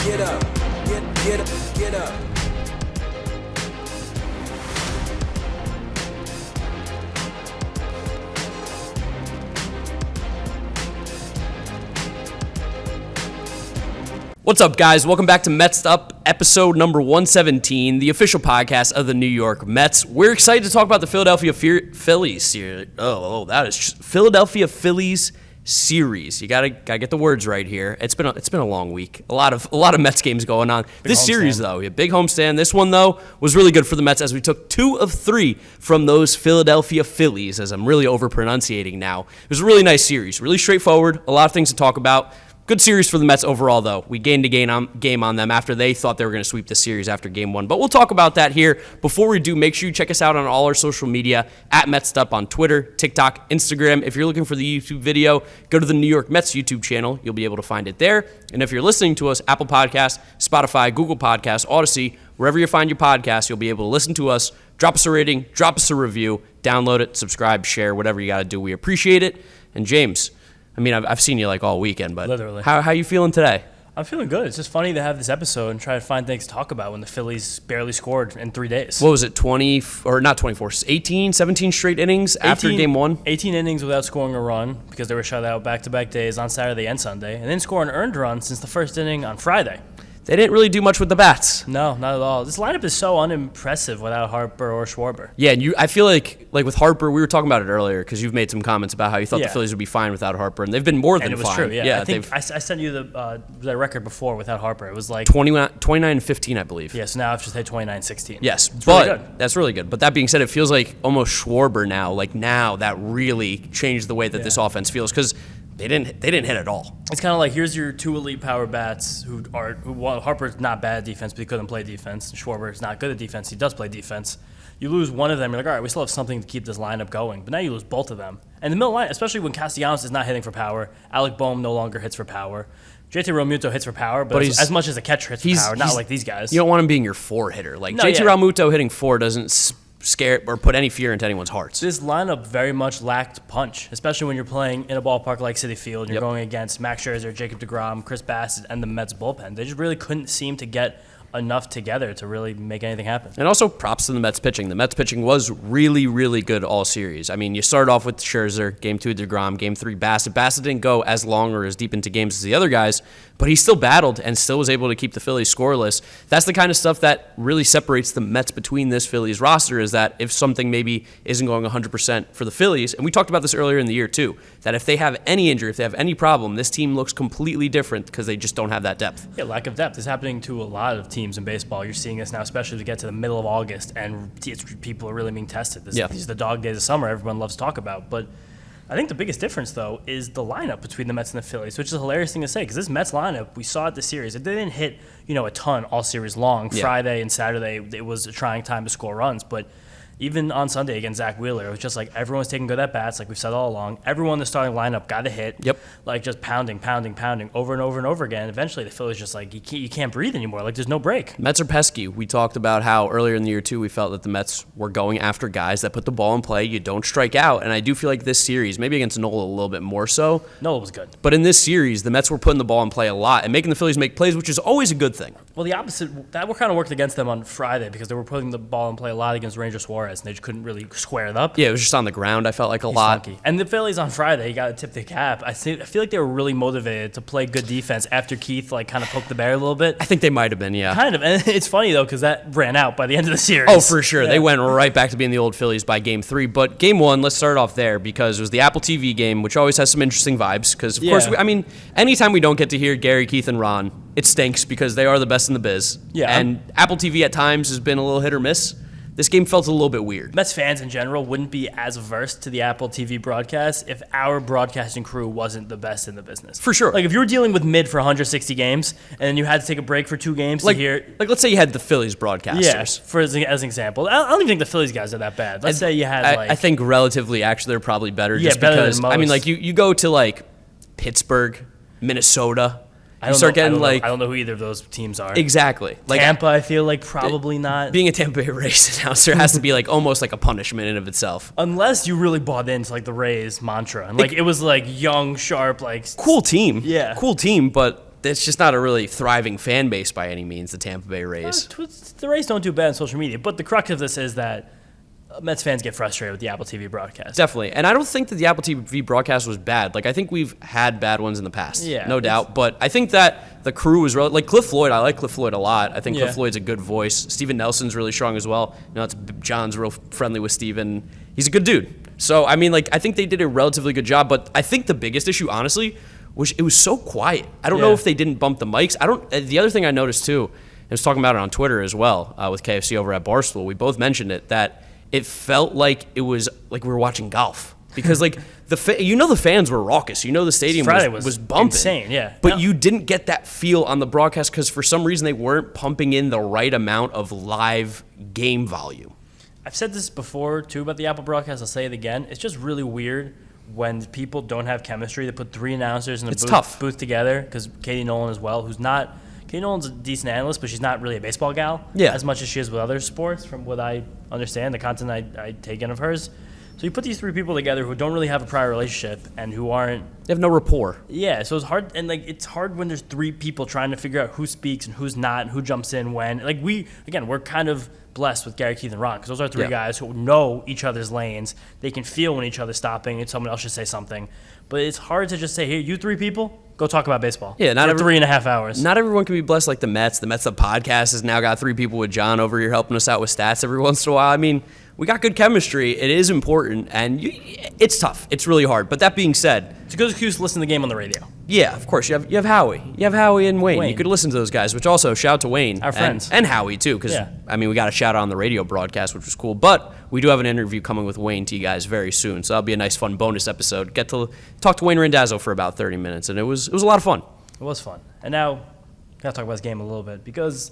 get up, get up, get up. What's up, guys? Welcome back to Mets'd Up, episode number 117, the official podcast of the New York Mets. We're excited to talk about the Philadelphia Phillies series. That is Philadelphia Phillies series. You gotta get the words right here. It's been a long week. A lot of Mets games going on. This series, though, big homestand. This one, though, was really good for the Mets as we took 2 of 3 from those Philadelphia Phillies, as I'm really over-pronunciating now. It was a really nice series, really straightforward, a lot of things to talk about. Good series for the Mets overall, though. We gained a game on them after they thought they were going to sweep the series after Game 1. But we'll talk about that here. Before we do, make sure you check us out on all our social media, at Mets'd Up on Twitter, TikTok, Instagram. If you're looking for the YouTube video, go to the New York Mets YouTube channel. You'll be able to find it there. And if you're listening to us, Apple Podcasts, Spotify, Google Podcasts, Odyssey, wherever you find your podcasts, you'll be able to listen to us. Drop us a rating, drop us a review, download it, subscribe, share, whatever you got to do. We appreciate it. And James, I mean, I've seen you like all weekend, but literally, how you feeling today? I'm feeling good. It's just funny to have this episode and try to find things to talk about when the Phillies barely scored in 3 days. What was it, 18, 17 straight innings after Game 1? 18 innings without scoring a run because they were shut out back-to-back days on Saturday and Sunday, and then score an earned run since the first inning on Friday. They didn't really do much with the bats. No, not at all. This lineup is so unimpressive without Harper or Schwarber. Yeah, and I feel like with Harper, we were talking about it earlier because you've made some comments about how you thought the Phillies would be fine without Harper, and they've been more than fine. And it was true, yeah. I think I sent you the record before without Harper. It was like 29-15, I believe. Yeah, so now I've just hit 29-16. Yes, it's but really good. That's really good. But that being said, it feels like almost Schwarber now. Like now, that really changed the way that this offense feels because They didn't hit at all. It's kind of like, here's your 2 elite power bats Harper's not bad at defense, but he couldn't play defense. Schwarber's not good at defense. He does play defense. You lose one of them, you're like, all right, we still have something to keep this lineup going. But now you lose both of them. And the middle line, especially when Castellanos is not hitting for power, Alec Boehm no longer hits for power. JT Realmuto hits for power, but as much as a catcher hits for power, not like these guys. You don't want him being your 4 hitter. Like JT Realmuto hitting 4 doesn't scare or put any fear into anyone's hearts. This lineup very much lacked punch, especially when you're playing in a ballpark like Citi Field and you're going against Max Scherzer, Jacob deGrom, Chris Bassitt, and the Mets bullpen. They just really couldn't seem to get enough together to really make anything happen. And also props to the Mets pitching. The Mets pitching was really, really good all series. I mean, you started off with Scherzer, Game 2 deGrom, Game 3 Bassitt. Bassitt didn't go as long or as deep into games as the other guys, but he still battled and still was able to keep the Phillies scoreless. That's the kind of stuff that really separates the Mets between this Phillies roster, is that if something maybe isn't going 100% for the Phillies, and we talked about this earlier in the year too, that if they have any injury, if they have any problem, this team looks completely different because they just don't have that depth. Yeah, lack of depth is happening to a lot of teams in baseball. You're seeing this now, especially as we get to the middle of August, and people are really being tested. These are the dog days of summer everyone loves to talk about, but I think the biggest difference, though, is the lineup between the Mets and the Phillies, which is a hilarious thing to say because this Mets lineup, we saw it this series. They didn't hit, a ton all series long. Yeah. Friday and Saturday, it was a trying time to score runs, but even on Sunday against Zach Wheeler, it was just like everyone's taking good at-bats, like we've said all along. Everyone in the starting lineup got a hit. Yep. Like just pounding over and over and over again. Eventually, the Phillies just like, you can't breathe anymore. Like there's no break. Mets are pesky. We talked about how earlier in the year, too, we felt that the Mets were going after guys that put the ball in play. You don't strike out. And I do feel like this series, maybe against Nola a little bit more so. Nola was good. But in this series, the Mets were putting the ball in play a lot and making the Phillies make plays, which is always a good thing. Well, the opposite, that kind of worked against them on Friday because they were putting the ball in play a lot against Ranger Suarez, and they just couldn't really square it up. Yeah, it was just on the ground, I felt like a lot. Funky. And the Phillies on Friday, you got to tip the cap. I feel like they were really motivated to play good defense after Keith kind of poked the bear a little bit. I think they might have been, yeah. Kind of. And it's funny, though, because that ran out by the end of the series. Oh, for sure. Yeah. They went right back to being the old Phillies by Game 3. But Game 1, let's start off there because it was the Apple TV game, which always has some interesting vibes because, of course, anytime we don't get to hear Gary, Keith, and Ron, it stinks because they are the best in the biz. Yeah. And Apple TV at times has been a little hit or miss. This game felt a little bit weird. Mets fans in general wouldn't be as versed to the Apple TV broadcast if our broadcasting crew wasn't the best in the business. For sure. Like if you were dealing with mid for 160 games and then you had to take a break for 2 games to hear... Like let's say you had the Phillies broadcasters. Yeah, as an example. I don't even think the Phillies guys are that bad. Let's say you had I think relatively, actually, they're probably better just better because... than most. You go to Pittsburgh, Minnesota... I don't know who either of those teams are. Exactly. Tampa, I feel like probably not. Being a Tampa Bay Rays announcer has to be almost like a punishment in of itself. Unless you really bought into the Rays mantra. And it was young, sharp, cool team. Yeah. Cool team, but it's just not a really thriving fan base by any means, the Tampa Bay Rays. The Rays don't do bad on social media, but the crux of this is that Mets fans get frustrated with the Apple TV broadcast. Definitely. And I don't think that the Apple TV broadcast was bad. Like, I think we've had bad ones in the past. Yeah, no doubt. But I think that the crew was like Cliff Floyd. I like Cliff Floyd a lot. I think Cliff Floyd's a good voice. Steven Nelson's really strong as well. John's real friendly with Steven. He's a good dude. So, I mean, like, I think they did a relatively good job. But I think the biggest issue, honestly, was it was so quiet. I don't know if they didn't bump the mics. The other thing I noticed, too, I was talking about it on Twitter as well with KFC over at Barstool. We both mentioned it, that it felt like it was like we were watching golf because like the fans were raucous. The stadium was bumping. Insane, yeah. But you didn't get that feel on the broadcast because for some reason they weren't pumping in the right amount of live game volume. I've said this before too about the Apple broadcast. I'll say it again. It's just really weird when people don't have chemistry. They put 3 announcers in a booth together because Katie Nolan as well, Katie Nolan's a decent analyst, but she's not really a baseball gal as much as she is with other sports, from what I understand, the content I take in of hers. So you put these 3 people together who don't really have a prior relationship and who aren't... They have no rapport. Yeah, so it's hard, and like it's hard when there's 3 people trying to figure out who speaks and who's not and who jumps in when. Like we're kind of blessed with Gary, Keith, and Ron because those are 3 guys who know each other's lanes. They can feel when each other's stopping and someone else should say something. But it's hard to just say, hey, you 3 people, go talk about baseball. Yeah, not for 3.5 hours. Not everyone can be blessed like the Mets. The podcast has now got 3 people with John over here helping us out with stats every once in a while. I mean, we got good chemistry. It is important, and it's tough. It's really hard. But that being said, it's a good excuse to listen to the game on the radio. Yeah, of course. You have Howie. You have Howie and Wayne. You could listen to those guys, which also shout out to Wayne. Our friends. And Howie, too, because, I mean, we got a shout out on the radio broadcast, which was cool. But we do have an interview coming with Wayne to you guys very soon. So that'll be a nice, fun bonus episode. Get to talk to Wayne Randazzo for about 30 minutes, and it was a lot of fun. It was fun. And now, we got to talk about this game a little bit because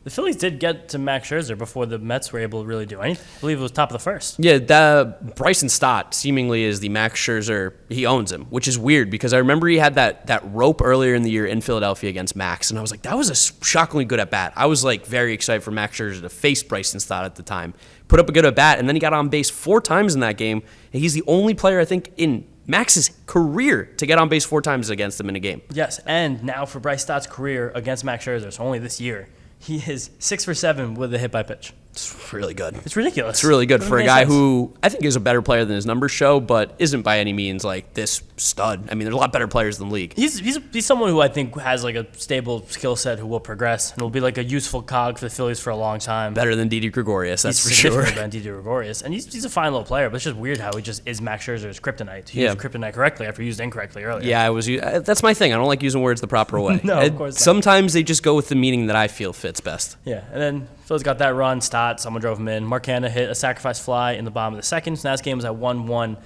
the Phillies did get to Max Scherzer before the Mets were able to really do anything. I believe it was top of the first. Yeah, Bryson Stott seemingly is the Max Scherzer. He owns him, which is weird because I remember he had that rope earlier in the year in Philadelphia against Max, and I was like, that was a shockingly good at bat. I was like very excited for Max Scherzer to face Bryson Stott at the time. Put up a good at bat, and then he got on base 4 times in that game, and he's the only player I think in Max's career to get on base 4 times against him in a game. Yes, and now for Bryce Stott's career against Max Scherzer, so only this year, he is 6 for 7 with a hit by pitch. It's really good. It's ridiculous. It's really good for a guy who I think is a better player than his numbers show, but isn't by any means like this stud. I mean, there's a lot better players in the league. He's someone who I think has like a stable skill set who will progress and will be like a useful cog for the Phillies for a long time. Better than Didi Gregorius, that's for sure. sure. Better than Didi Gregorius, and he's a fine little player, but it's just weird how he just is Max Scherzer's kryptonite. He used kryptonite correctly after he used incorrectly earlier. Yeah, that's my thing. I don't like using words the proper way. No, of course not. Sometimes they just go with the meaning that I feel fits best. Yeah, and then Phillies got that run. Stott, someone drove him in. Marcana hit a sacrifice fly in the bottom of the second. So that game was at 1-1.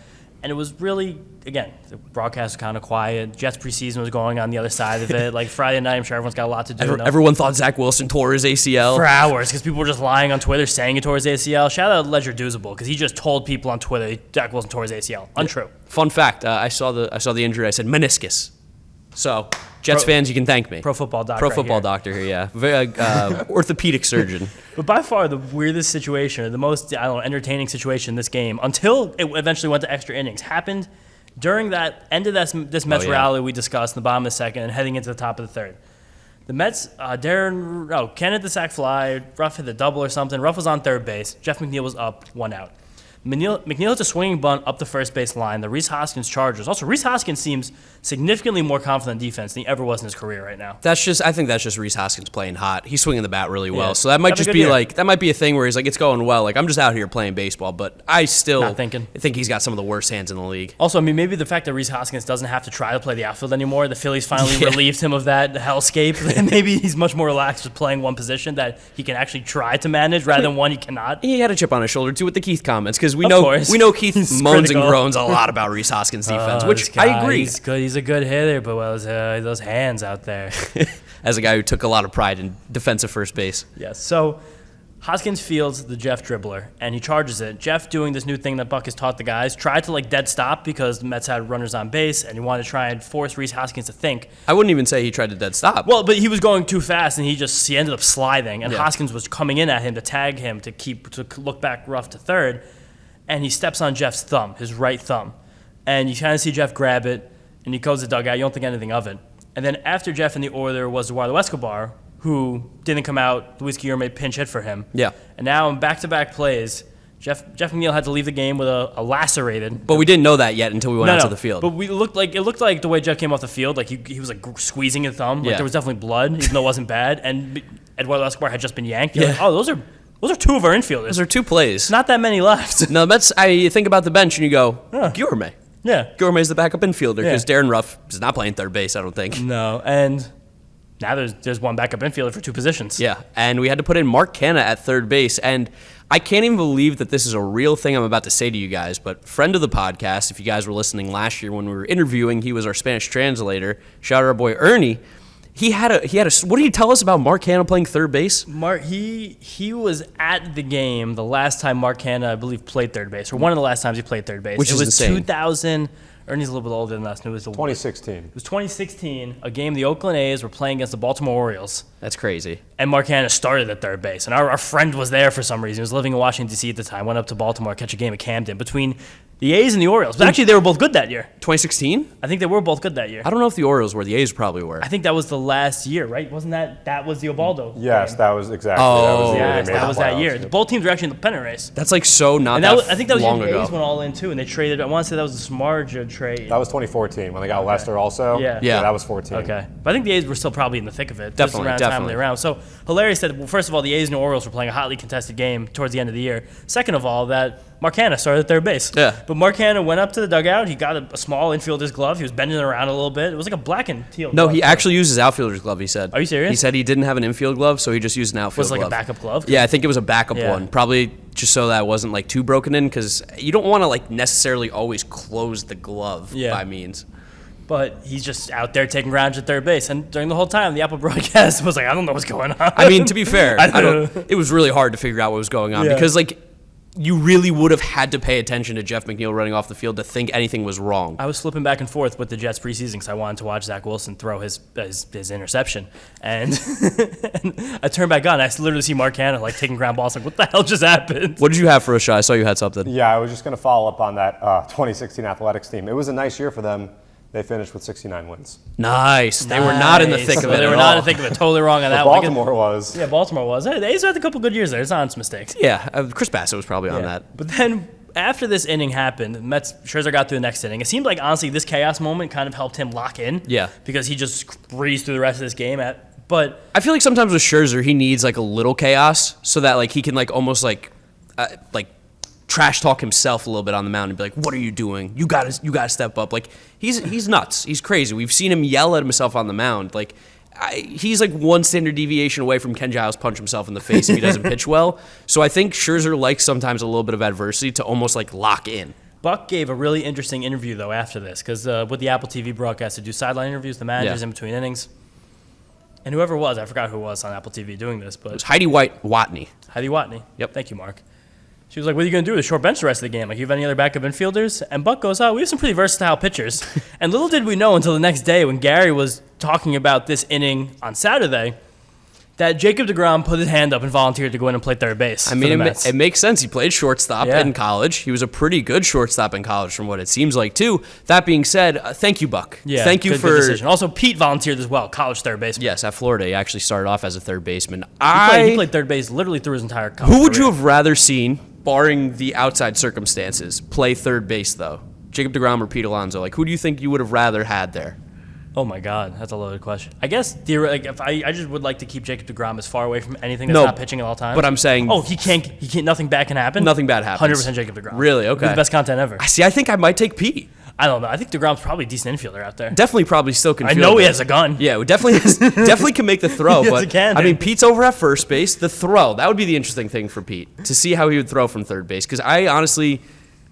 And it was really, again, the broadcast was kind of quiet. Jets preseason was going on the other side of it. Like Friday night, I'm sure everyone's got a lot to do. Everyone thought Zach Wilson tore his ACL. For hours, because people were just lying on Twitter saying he tore his ACL. Shout out Ledger Doozable, because he just told people on Twitter Zach Wilson tore his ACL. Untrue. Fun fact, I saw the injury. I said meniscus. So, Jets fans, you can thank me. Pro football doctor. Pro football doctor here, yeah. Very, orthopedic surgeon. But by far the weirdest situation, or the most entertaining situation in this game, until it eventually went to extra innings, happened during that end of this Mets rally we discussed in the bottom of the second and heading into the top of the third. The Mets, Ken hit the sac fly, Ruff hit the double or something. Ruff was on third base. Jeff McNeil was up, 1 out. McNeil hits a swinging bunt up the first base line. The Rhys Hoskins Chargers. Also, Rhys Hoskins seems significantly more confident in defense than he ever was in his career right now. I think that's just Rhys Hoskins playing hot. He's swinging the bat really well. Yeah. So that might just be that might be a thing where he's like, it's going well. Like, I'm just out here playing baseball, but I still think he's got some of the worst hands in the league. Also, I mean, maybe the fact that Rhys Hoskins doesn't have to try to play the outfield anymore, the Phillies finally relieved him of that hellscape. And maybe he's much more relaxed with playing one position that he can actually try to manage rather than one he cannot. He had a chip on his shoulder, too, with the Keith comments, because we know Keith moans and groans a lot about Rhys Hoskins' defense, which I agree. He's good. He's a good hitter, but those hands out there. As a guy who took a lot of pride in defensive first base. Yes. So Hoskins fields the Jeff dribbler, and he charges it. Jeff, doing this new thing that Buck has taught the guys, tried to dead stop because the Mets had runners on base, and he wanted to try and force Rhys Hoskins to think. I wouldn't even say he tried to dead stop. Well, but he was going too fast, and he ended up sliding, and Hoskins was coming in at him to tag him to look back rough to third. And he steps on Jeff's thumb, his right thumb. And you kind of see Jeff grab it, and he goes to the dugout. You don't think anything of it. And then after Jeff in the order was Eduardo Escobar, who didn't come out. Luis Guillorme pinch hit for him. Yeah. And now in back-to-back plays, Jeff McNeil had to leave the game with a lacerated. But we didn't know that yet until we went out to the field. But it looked like the way Jeff came off the field, like he was like squeezing his thumb. Like there was definitely blood, even though it wasn't bad. And Eduardo Escobar had just been yanked. You're like, oh, those are two of our infielders. Those are two plays. Not that many left. No, you think about the bench and you go, Guillorme. Yeah. Guillorme's the backup infielder because Darren Ruff is not playing third base, I don't think. No, and now there's one backup infielder for two positions. Yeah, and we had to put in Mark Canha at third base, and I can't even believe that this is a real thing I'm about to say to you guys, but friend of the podcast, if you guys were listening last year when we were interviewing, he was our Spanish translator. Shout out our boy Ernie. He had a. What did he tell us about Mark Canha playing third base? He was at the game the last time Mark Canha, I believe, played third base, or one of the last times he played third base. Which is insane. It was 2000. Ernie's a little bit older than us. It was 2016. It was 2016, a game the Oakland A's were playing against the Baltimore Orioles. That's crazy. And Mark Canha started at third base. And our friend was there for some reason. He was living in Washington, D.C. at the time. Went up to Baltimore, catch a game at Camden between the A's and the Orioles. But actually, they were both good that year. 2016? I think they were both good that year. I don't know if the Orioles were. The A's probably were. I think that was the last year, right? Wasn't that was the Ubaldo Yes, game? that was exactly. Oh, that was the year Yes, they made that was the that playoffs. year. Both teams were actually in the pennant race. That's like so not And that I think that was long the ago. A's went all in too, and they traded. I want to say that was the Smarja trade. That was 2014 when they got Lester also. Yeah. That was 14. Okay, but I think the A's were still probably in the thick of it. Definitely, Just around time they were around. So hilarious that, well, first of all, the A's and the Orioles were playing a hotly contested game towards the end of the year. Second of all, that Mark Canha started at third base. Yeah. But Mark Canha went up to the dugout. He got a small infielder's glove. He was bending it around a little bit. It was like a black and teal. No, glove. he actually used his outfielder's glove, he said. Are you serious? He said he didn't have an infield glove, so he just used an outfield Was it like glove. a backup glove? Yeah, I think it was a backup Yeah. one. Probably just so that it wasn't like too broken in, because you don't want to like necessarily always close the glove by means. But he's just out there taking ground at third base. And during the whole time, the Apple broadcast was like, I don't know what's going on. I mean, to be fair, I don't know. it was really hard to figure out what was going on because like you really would have had to pay attention to Jeff McNeil running off the field to think anything was wrong. I was flipping back and forth with the Jets preseason because I wanted to watch Zach Wilson throw his interception. And, and I turned back on. I literally see Mark Canha like taking ground balls. Like, what the hell just happened? What did you have for us, Shai? I saw you had something. Yeah, I was just going to follow up on that 2016 Athletics team. It was a nice year for them. They finished with 69 wins. Nice. They were not in the thick of it. They were at not in all. the thick of it. Totally wrong on that But one. Baltimore was. Yeah, Baltimore was. Hey, the A's had a couple good years there. It's honest mistakes. Yeah, Chris Bassitt was probably on that. But then after this inning happened, Scherzer got through the next inning. It seemed like, honestly, this chaos moment kind of helped him lock in. Yeah. Because he just breezed through the rest of this game. But I feel like sometimes with Scherzer, he needs like a little chaos so that like he can like almost like trash talk himself a little bit on the mound and be like, "What are you doing? You got to step up." Like he's nuts. He's crazy. We've seen him yell at himself on the mound. Like he's like one standard deviation away from Ken Giles punch himself in the face if he doesn't pitch well. So I think Scherzer likes sometimes a little bit of adversity to almost like lock in. Buck gave a really interesting interview, though, after this, because with the Apple TV broadcast, to do sideline interviews, the managers in between innings. And whoever it was, I forgot who it was on Apple TV doing this, but It was Heidi Watney. Heidi Watney. Yep. Thank you, Mark. She was like, what are you going to do with short bench the rest of the game? Like, you have any other backup infielders? And Buck goes, we have some pretty versatile pitchers. And little did we know until the next day when Gary was talking about this inning on Saturday that Jacob deGrom put his hand up and volunteered to go in and play third base. I mean, for the Mets. it makes sense. He played shortstop Yeah. in college. He was a pretty good shortstop in college from what it seems like, too. That being said, thank you, Buck. Yeah, thank you good for... decision. Also, Pete volunteered as well, college third baseman. Yes, at Florida, he actually started off as a third baseman. He played third base literally through his entire college Who would you career. have rather seen, barring the outside circumstances, play third base, though? Jacob deGrom or Pete Alonso? Like, who do you think you would have rather had there? Oh my God, that's a loaded question. I guess if I just would like to keep Jacob deGrom as far away from anything that's not pitching at all times. But I'm saying, he can't. Nothing bad can happen. Nothing bad happens. 100% Jacob deGrom. Really? It'd be Okay. the best content ever. I think I might take Pete. I don't know. I think deGrom's probably a decent infielder out there. Definitely, probably still can. I field know he it. has a gun. Yeah, we definitely can make the throw. Yes, but he can, I mean, dude. Pete's over at first base. The throw, that would be the interesting thing for Pete, to see how he would throw from third base. Because I honestly,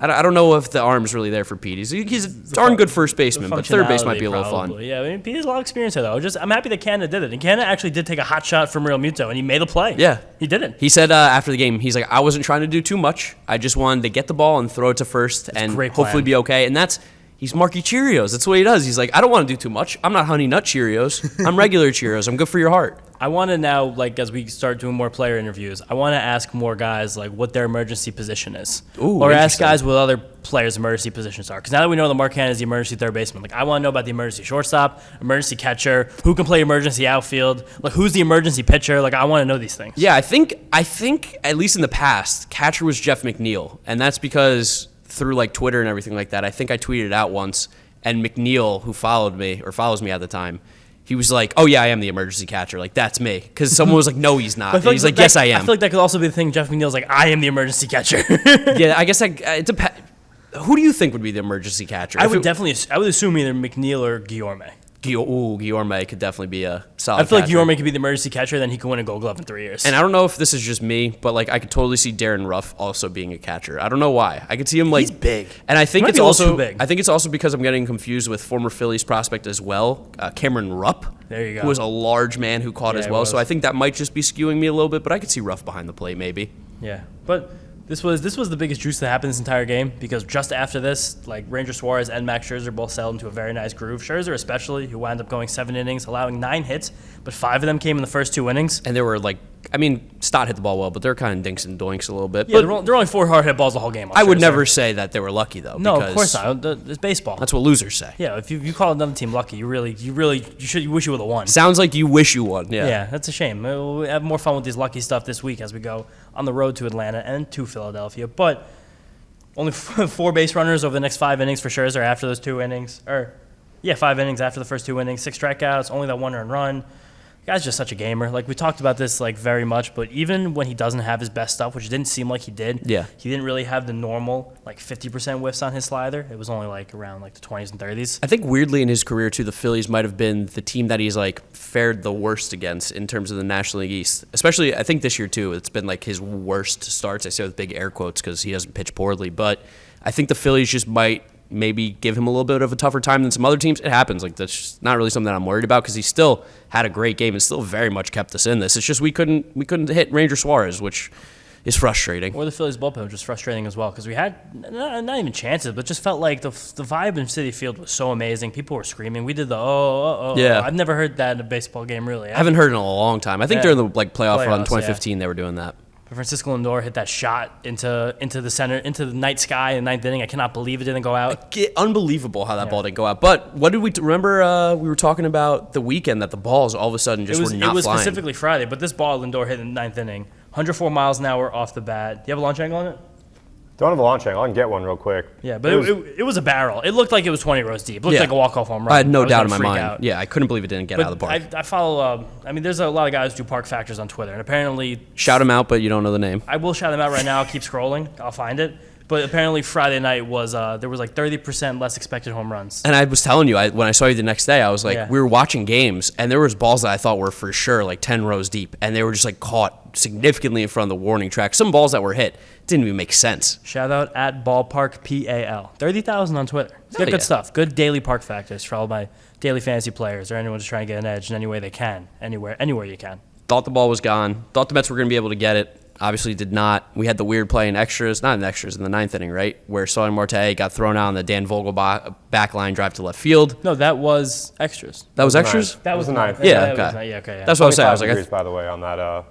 I don't know if the arm's really there for Pete. He's a darn good first baseman, but third base might be a little fun. Probably. Yeah, I mean, Pete has a lot of experience here, though. I'm happy that Canada did it. And Canada actually did take a hot shot from Real Muto, and he made a play. Yeah. He did it. He said after the game, he's like, I wasn't trying to do too much. I just wanted to get the ball and throw it to first and great hopefully plan. be okay. And he's Marky Cheerios. That's what he does. He's like, I don't want to do too much. I'm not Honey Nut Cheerios. I'm regular Cheerios. I'm good for your heart. I want to now, like, as we start doing more player interviews, I want to ask more guys, like, what their emergency position is. Ooh, or ask interesting. guys what other players' emergency positions are. Because now that we know that Mark Cannon is the emergency third baseman, like, I want to know about the emergency shortstop, emergency catcher, who can play emergency outfield, like, who's the emergency pitcher. Like, I want to know these things. Yeah, I think at least in the past, catcher was Jeff McNeil, and that's because through like Twitter and everything like that, I think I tweeted it out once, and McNeil, who follows me at the time, he was like, "Oh yeah, I am the emergency catcher. Like that's me." Because someone was like, "No, he's not." And he's like, "Yes, I am." I feel like that could also be the thing. Jeff McNeil's like, "I am the emergency catcher." Yeah, I guess it depends. Who do you think would be the emergency catcher? I would assume either McNeil or Guillorme. Guillorme could definitely be a solid I feel like catcher. Guillorme could be the emergency catcher, then he could win a Gold Glove in 3 years. And I don't know if this is just me, but like I could totally see Darren Ruff also being a catcher. I don't know why. I could see him like He's big. And I think Might it's be a little also too big. I think it's also because I'm getting confused with former Phillies prospect as well, Cameron Rupp. There you go. Who was a large man who caught Yeah, as he well. was. So I think that might just be skewing me a little bit, but I could see Ruff behind the plate maybe. Yeah, but this was the biggest juice that happened this entire game because just after this, like Ranger Suarez and Max Scherzer both settled into a very nice groove. Scherzer especially, who wound up going 7 innings, allowing 9 hits, but 5 of them came in the first 2 innings. And they were like, I mean, Stott hit the ball well, but they're kind of dinks and doinks a little bit. Yeah, But they're only 4 hard hit balls the whole game. I would Scherzer. never say that they were lucky though. No, of because course not. It's baseball. That's what losers say. Yeah, if you call another team lucky, you wish you would have won. Sounds like you wish you won. Yeah. Yeah, that's a shame. We'll have more fun with these lucky stuff this week as we go on the road to Atlanta and to Philadelphia. But only 4 base runners over the next 5 innings for Scherzer after those 2 innings. 5 innings after the first 2 innings, 6 strikeouts, only that 1 earned run. The guy's just such a gamer. Like we talked about this like very much, but even when he doesn't have his best stuff, which it didn't seem like he did, Yeah. he didn't really have the normal like 50% whiffs on his slider. It was only like around like the 20s and 30s. I think weirdly in his career too, the Phillies might have been the team that he's like fared the worst against in terms of the National League East. Especially, I think this year too, it's been like his worst starts. I say with big air quotes because he doesn't pitch poorly, but I think the Phillies just might maybe give him a little bit of a tougher time than some other teams. It happens. Like that's just not really something that I'm worried about because he still had a great game and still very much kept us in this. It's just we couldn't hit Ranger Suarez, which is frustrating. Or the Phillies bullpen, which was frustrating as well because we had not even chances, but just felt like the vibe in Citi Field was so amazing. People were screaming. We did the Yeah. I've never heard that in a baseball game really. I haven't heard it in a long time. I think during the like playoff run Playoffs, 2015 they were doing that. But Francisco Lindor hit that shot into the center, into the night sky in the 9th inning. I cannot believe it didn't go out. Unbelievable how that ball didn't go out. But what did we remember? We were talking about the weekend that the balls all of a sudden just were not It was flying. specifically Friday, but this ball Lindor hit in the 9th inning, 104 miles an hour off the bat. Do you have a launch angle on it? Don't have a launch angle. I can get one real quick. Yeah, but it was a barrel. It looked like it was 20 rows deep. It looked Yeah. like a walk-off home run. I had no was doubt in gonna my freak mind. out. Yeah, I couldn't believe it didn't get out of the park. I follow. There's a lot of guys who do park factors on Twitter, and apparently, Shout him out, but you don't know the name. I will shout them out right now. I'll keep scrolling. I'll find it. But apparently, Friday night was there was like 30% less expected home runs. And I was telling you, when I saw you the next day, I was like, Yeah. we were watching games, and there was balls that I thought were for sure like 10 rows deep, and they were just like caught significantly in front of the warning track. Some balls that were hit didn't even make sense. Shout out at Ballpark PAL. 30,000 on Twitter. It's Hell good yeah. stuff. Good daily park factors for all my daily fantasy players or anyone just trying to get an edge in any way they can, anywhere you can. Thought the ball was gone. Thought the Mets were going to be able to get it. Obviously did not. We had the weird play in extras, not in extras, in the 9th inning, right? Where Starling Marte got thrown out on the Dan Vogel back line drive to left field. No, that was extras. That was extras? Ninth. That It was the the ninth. Yeah, that okay. was not- okay, yeah. That's what I was saying. I was 25 like, degrees, by the way, on that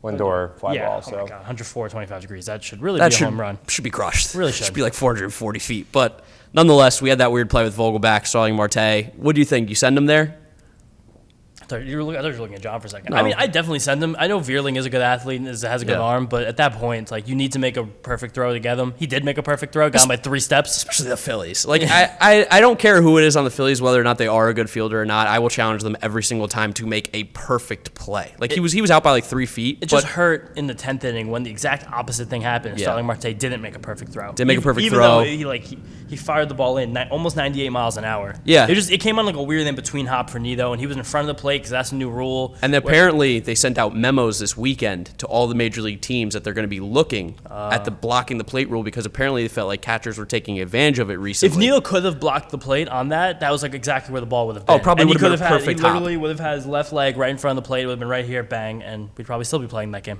Lindor fly Yeah, ball. oh So my God, 104, 25 degrees. That should really that be a home run. should be crushed. Really It should. should be like 440 feet. But nonetheless, we had that weird play with Vogelback, Starling Marte. What do you think? You send him there? I thought you were looking at John for a second. No. I mean, I definitely send him. I know Veerling is a good athlete and has a good Yeah. arm, but at that point, it's like you need to make a perfect throw to get him. He did make a perfect throw, got him by 3 steps. Especially the Phillies. Like I don't care who it is on the Phillies, whether or not they are a good fielder or not. I will challenge them every single time to make a perfect play. Like he was out by like 3 feet. It just hurt in the 10th inning when the exact opposite thing happened. Yeah. Starling Marte didn't make a perfect throw. Didn't make a perfect even throw. Though he fired the ball in almost 98 miles an hour. Yeah. It came on like a weird in between hop for Nido, and he was in front of the plate because that's a new rule. And apparently they sent out memos this weekend to all the major league teams that they're going to be looking at the blocking the plate rule because apparently they felt like catchers were taking advantage of it recently. If Nido could have blocked the plate on that was like exactly where the ball would have been. Oh, probably And he would have been could a had- perfect He literally would have had his left leg right in front of the plate. It would have been right here, bang, and we'd probably still be playing that game.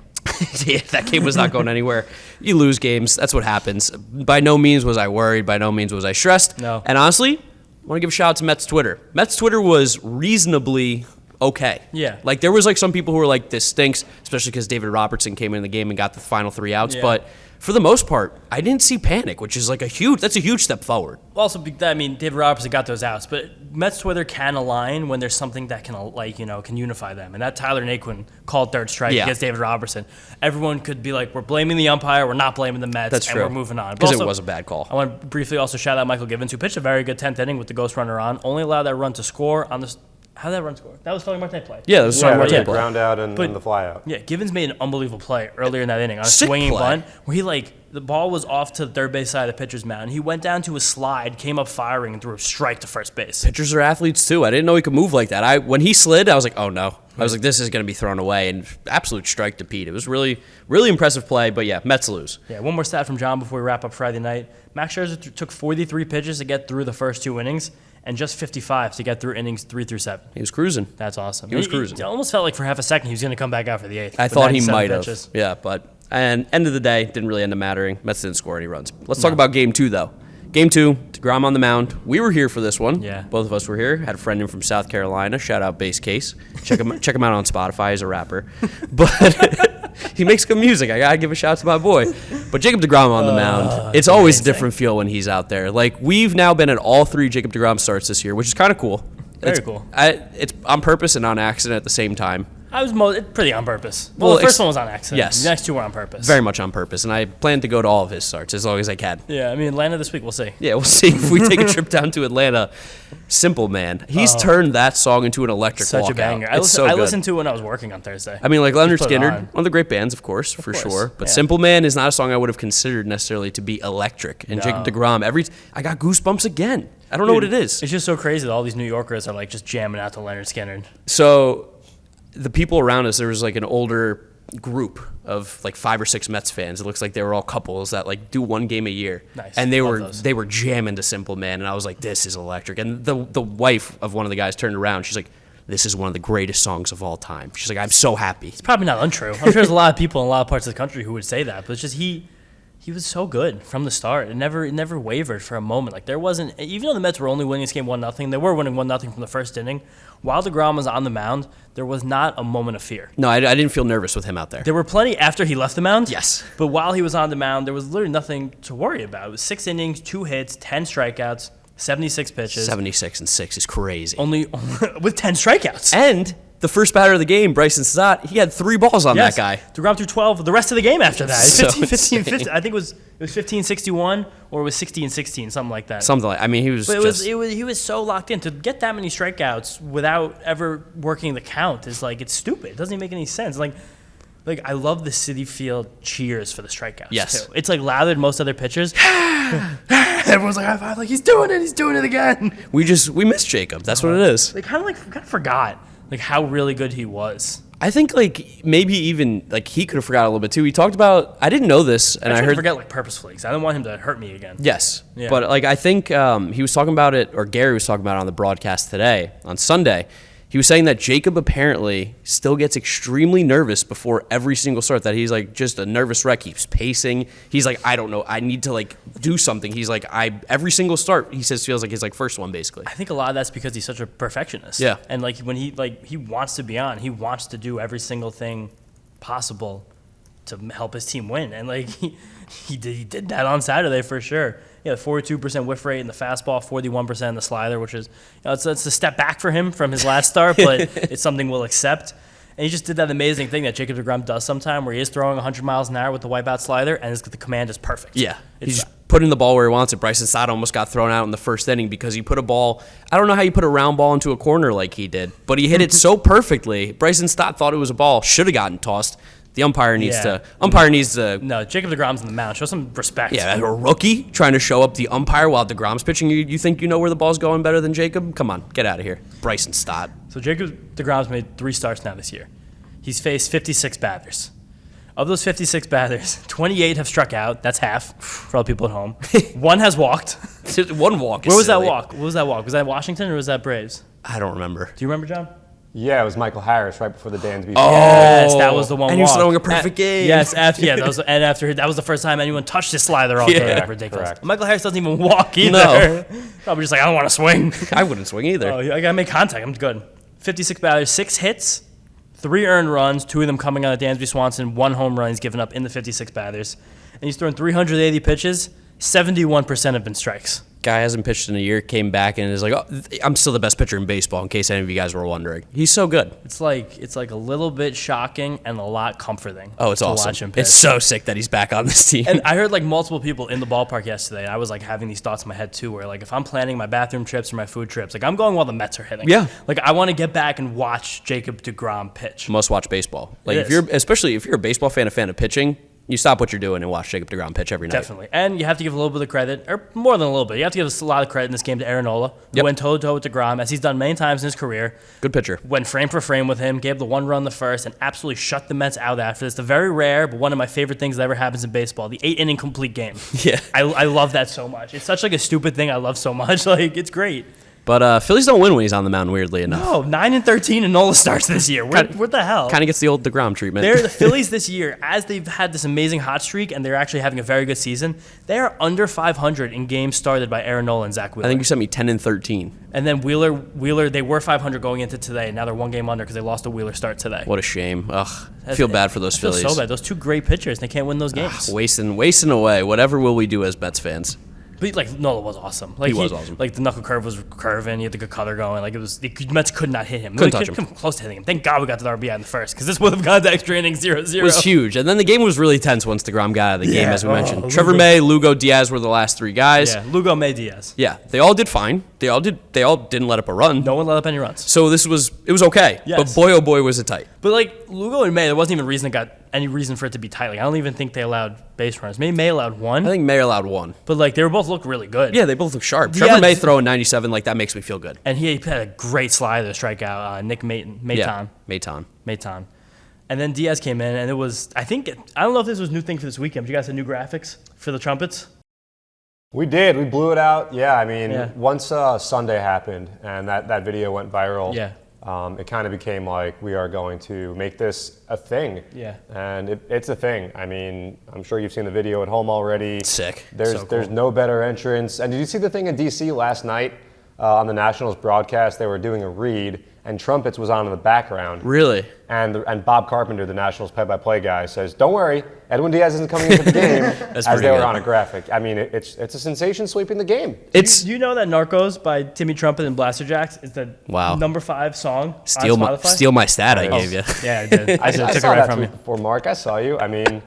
Yeah, that game was not going anywhere. You lose games. That's what happens. By no means was I worried. By no means was I stressed. No. And honestly, I want to give a shout out to Mets Twitter. Mets Twitter was reasonably okay. Yeah. Like, there was, like, some people who were like, this stinks, especially because David Robertson came in the game and got the final 3 outs. Yeah. But for the most part, I didn't see panic, which is, like, that's a huge step forward. Also, I mean, David Robertson got those outs, but Mets Twitter can align when there's something that can, like, you know, can unify them. And that Tyler Naquin called third strike against David Robertson. Everyone could be like, we're blaming the umpire, we're not blaming the Mets, That's and true. we're moving on. Because it was a bad call. I want to briefly also shout out Michael Givens, who pitched a very good 10th inning with the ghost runner on. Only allowed that run to score on the. How did that run score? That was Starling Marte play. Yeah, that was Starling Marte play. Ground out and the fly out. Yeah, Givens made an unbelievable play earlier in that inning on a Sick swinging play. bunt where he, like, the ball was off to the third base side of the pitcher's mound. He went down to a slide, came up firing, and threw a strike to first base. Pitchers are athletes, too. I didn't know he could move like that. When he slid, I was like, oh, no. I was like, this is going to be thrown away, and absolute strike to Pete. It was really, really impressive play, but yeah, Mets lose. Yeah, one more stat from John before we wrap up Friday night. Max Scherzer took 43 pitches to get through the first 2 innings, and just 55 to get through innings 3 through 7. He was cruising. That's awesome. He was cruising. It almost felt like for half a second he was going to come back out for the 8th. I with thought he 97 might have. pitches. Yeah, but and end of the day, didn't really end up mattering. Mets didn't score any runs. Let's talk about Game 2, though. Game 2, deGrom on the mound. We were here for this one. Yeah. Both of us were here. Had a friend in from South Carolina. Shout out Bass Case. Check him out on Spotify. He's a rapper. But he makes good music. I got to give a shout out to my boy. But Jacob deGrom on the mound. It's always a different feel when he's out there. Like, we've now been at all 3 Jacob deGrom starts this year, which is kind of cool. Very cool. It's on purpose and on accident at the same time. I was pretty on purpose. Well, the first one was on accident. Yes. The next 2 were on purpose. Very much on purpose, and I plan to go to all of his starts as long as I can. Yeah, I mean, Atlanta this week, we'll see. Yeah, we'll see if we take a trip down to Atlanta. Simple Man. He's turned that song into an electric Such walkout. a banger. I listened to it when I was working on Thursday. I mean, like Leonard Just put it Skinner, on. one of the great bands, of course, for course, sure. But yeah. Simple Man is not a song I would have considered necessarily to be electric. And No. Jacob deGrom, I got goosebumps again. I don't know what it is. It's just so crazy that all these New Yorkers are like just jamming out to Leonard Skinner. So the people around us, there was like an older group of like 5 or 6 Mets fans. It looks like they were all couples that like do 1 game a year. Nice. And Love they those. were jamming to Simple Man, and I was like, this is electric. And the wife of one of the guys turned around. She's like, this is one of the greatest songs of all time. She's like, I'm so happy. It's probably not untrue. I'm sure there's a lot of people in a lot of parts of the country who would say that, but it's just he was so good from the start. It never wavered for a moment. Like there wasn't, even though the Mets were only winning this game 1-0, they were winning 1-0 from the first inning. While deGrom was on the mound, there was not a moment of fear. No, I didn't feel nervous with him out there. There were plenty after he left the mound. Yes. But while he was on the mound, there was literally nothing to worry about. It was 6 innings, 2 hits, 10 strikeouts, 76 pitches. 76 and 6 is crazy. Only with 10 strikeouts. And the first batter of the game, Bryson Stott, he had 3 balls on that guy. deGrom threw 12 the rest of the game after that. So 15, insane. I think it was 15-61 or it was 16-16, something like that. Something like, I mean, he was But just... he was so locked in. To get that many strikeouts without ever working the count is like, it's stupid. It doesn't even make any sense. Like I love the Citi Field cheers for the strikeouts. Yes. Too. It's like louder than most other pitchers. Everyone's like, high five, like he's doing it again. we miss Jacob. That's what it is. They kind of forgot like how really good he was. I think like maybe even like he could have forgot a little bit too. He talked about, I didn't know this, and I I heard forget like purposefully because I don't want him to hurt me again. yes, Yeah. but like I think he was talking about it, or Gary was talking about it on the broadcast today on Sunday. He was saying that Jacob apparently still gets extremely nervous before every single start, that he's like just a nervous wreck. He's pacing. He's like, I don't know. I need to like do something. He's like, every single start, he says, feels like his like first one basically. I think a lot of that's because he's such a perfectionist. Yeah. And like when he wants to be on, he wants to do every single thing possible to help his team win. And like he did that on Saturday for sure. Yeah, 42% whiff rate in the fastball, 41% in the slider, which is it's a step back for him from his last start, but it's something we'll accept. And he just did that amazing thing that Jacob deGrom does sometime, where he is throwing 100 miles an hour with the wipeout slider, and the command is perfect. Yeah, It's- he's just putting the ball where he wants it. Bryson Stott almost got thrown out in the first inning because he put a ball, I don't know how you put a round ball into a corner like he did, but he hit it so perfectly. Bryson Stott thought it was a ball, should have gotten tossed. The umpire needs to. No, Jacob deGrom's in the mound. Show some respect. Yeah, a rookie trying to show up the umpire while deGrom's pitching. You think you know where the ball's going better than Jacob? Come on, get out of here. Bryson Stott. So Jacob deGrom's made 3 starts now this year. He's faced 56 batters. Of those 56 batters, 28 have struck out. That's half for all the people at home. 1 has walked. One walk is Where was silly. that walk? What was that walk? Was that Washington or was that Braves? I don't remember. Do you remember, John? Yeah, it was Michael Harris right before the Dansby. Yes, that was the one. And he was walk. throwing a perfect game. Yes, after that was the first time anyone touched his slider all day. Yeah, Ridiculous. correct. Michael Harris doesn't even walk either. No. Probably just like, I don't want to swing. I wouldn't swing either. Oh, I gotta make contact. I'm good. 56 batters, 6 hits, 3 earned runs, 2 of them coming out of Dansby Swanson, 1 home run he's given up in the 56 batters. And he's thrown 380 pitches, 71% have been strikes. Guy hasn't pitched in a year, came back and is like, oh, I'm still the best pitcher in baseball, in case any of you guys were wondering. He's so good. It's like a little bit shocking and a lot comforting. Oh, it's to awesome. Watch him pitch. It's so sick that he's back on this team. And I heard like multiple people in the ballpark yesterday. I was like having these thoughts in my head too, where like if I'm planning my bathroom trips or my food trips, like I'm going while the Mets are hitting. Yeah. Like I want to get back and watch Jacob deGrom pitch. Must watch baseball. Like It is. especially if you're a baseball fan, a fan of pitching, you stop what you're doing and watch Jacob deGrom pitch every night. Definitely. And you have to give a little bit of credit, or more than a little bit. You have to give a lot of credit in this game to Aaron Nola, who went toe-to-toe with deGrom, as he's done many times in his career. Good pitcher. Went frame for frame with him, gave the 1 run the first, and absolutely shut the Mets out after this. The very rare, but one of my favorite things that ever happens in baseball, the 8-inning complete game. Yeah. I love that so much. It's such like a stupid thing I love so much. Like, it's great. But Phillies don't win when he's on the mound, weirdly enough. No, 9-13 and Nola starts this year. What the hell? Kind of gets the old deGrom treatment. They're the Phillies this year, as they've had this amazing hot streak and they're actually having a very good season. They are under 500 in games started by Aaron Nola and Zach Wheeler. I think you sent me 10-13. And then Wheeler, they were 500 going into today, and now they're 1 game under because they lost a Wheeler start today. What a shame. Ugh, I feel bad for those I feel Phillies. so bad. Those 2 great pitchers, they can't win those games. Wasting away. Whatever will we do as Mets fans? But like Nola was awesome. Like he was awesome. Like the knuckle curve was curving. He had the good cutter going. Like it was, the Mets could not hit him. Couldn't touch him. Come close to hitting him. Thank God we got to the RBI in the first, because this would have gone to extra innings 0-0. It was huge. And then the game was really tense once deGrom got out of the game, as we mentioned. Trevor Lugo. May, Lugo, Diaz were the last 3 guys. Yeah, Lugo, May, Diaz. Yeah, they all did fine. They all didn't let up a run. No one let up any runs. So it was okay. Yes. But boy, oh boy, was it tight. But like Lugo and May, there wasn't even any reason for it to be tight. Like I don't even think they allowed base runners. Maybe May allowed 1. I think May allowed 1. But like they were both looked really good. Yeah, they both look sharp. Diaz- Trevor May throwing 97, like that makes me feel good. And he had a great slider to strike out Nick Maton. Yeah, Maton. And then Diaz came in, and it was, I don't know if this was a new thing for this weekend, but you guys had new graphics for the trumpets? We did. We blew it out. Yeah, I mean, Yeah. once Sunday happened and that video went viral, Yeah. it kind of became like, we are going to make this a thing. Yeah. And it's a thing. I mean, I'm sure you've seen the video at home already. Sick. There's no better entrance. And did you see the thing in D.C. last night on the Nationals broadcast? They were doing a read, and trumpets was on in the background. Really? And Bob Carpenter, the Nationals play-by-play guy, says, "Don't worry, Edwin Diaz isn't coming into the game," as pretty they were good. on a graphic. I mean, it's a sensation sweeping the game. It's You know that Narcos by Timmy Trumpet and Blaster Jacks is the Wow. number 5 song steal on my Spotify? stat I gave you. Yeah, I did. I took it saw right that from tweet you. before, Mark. I saw you. I mean,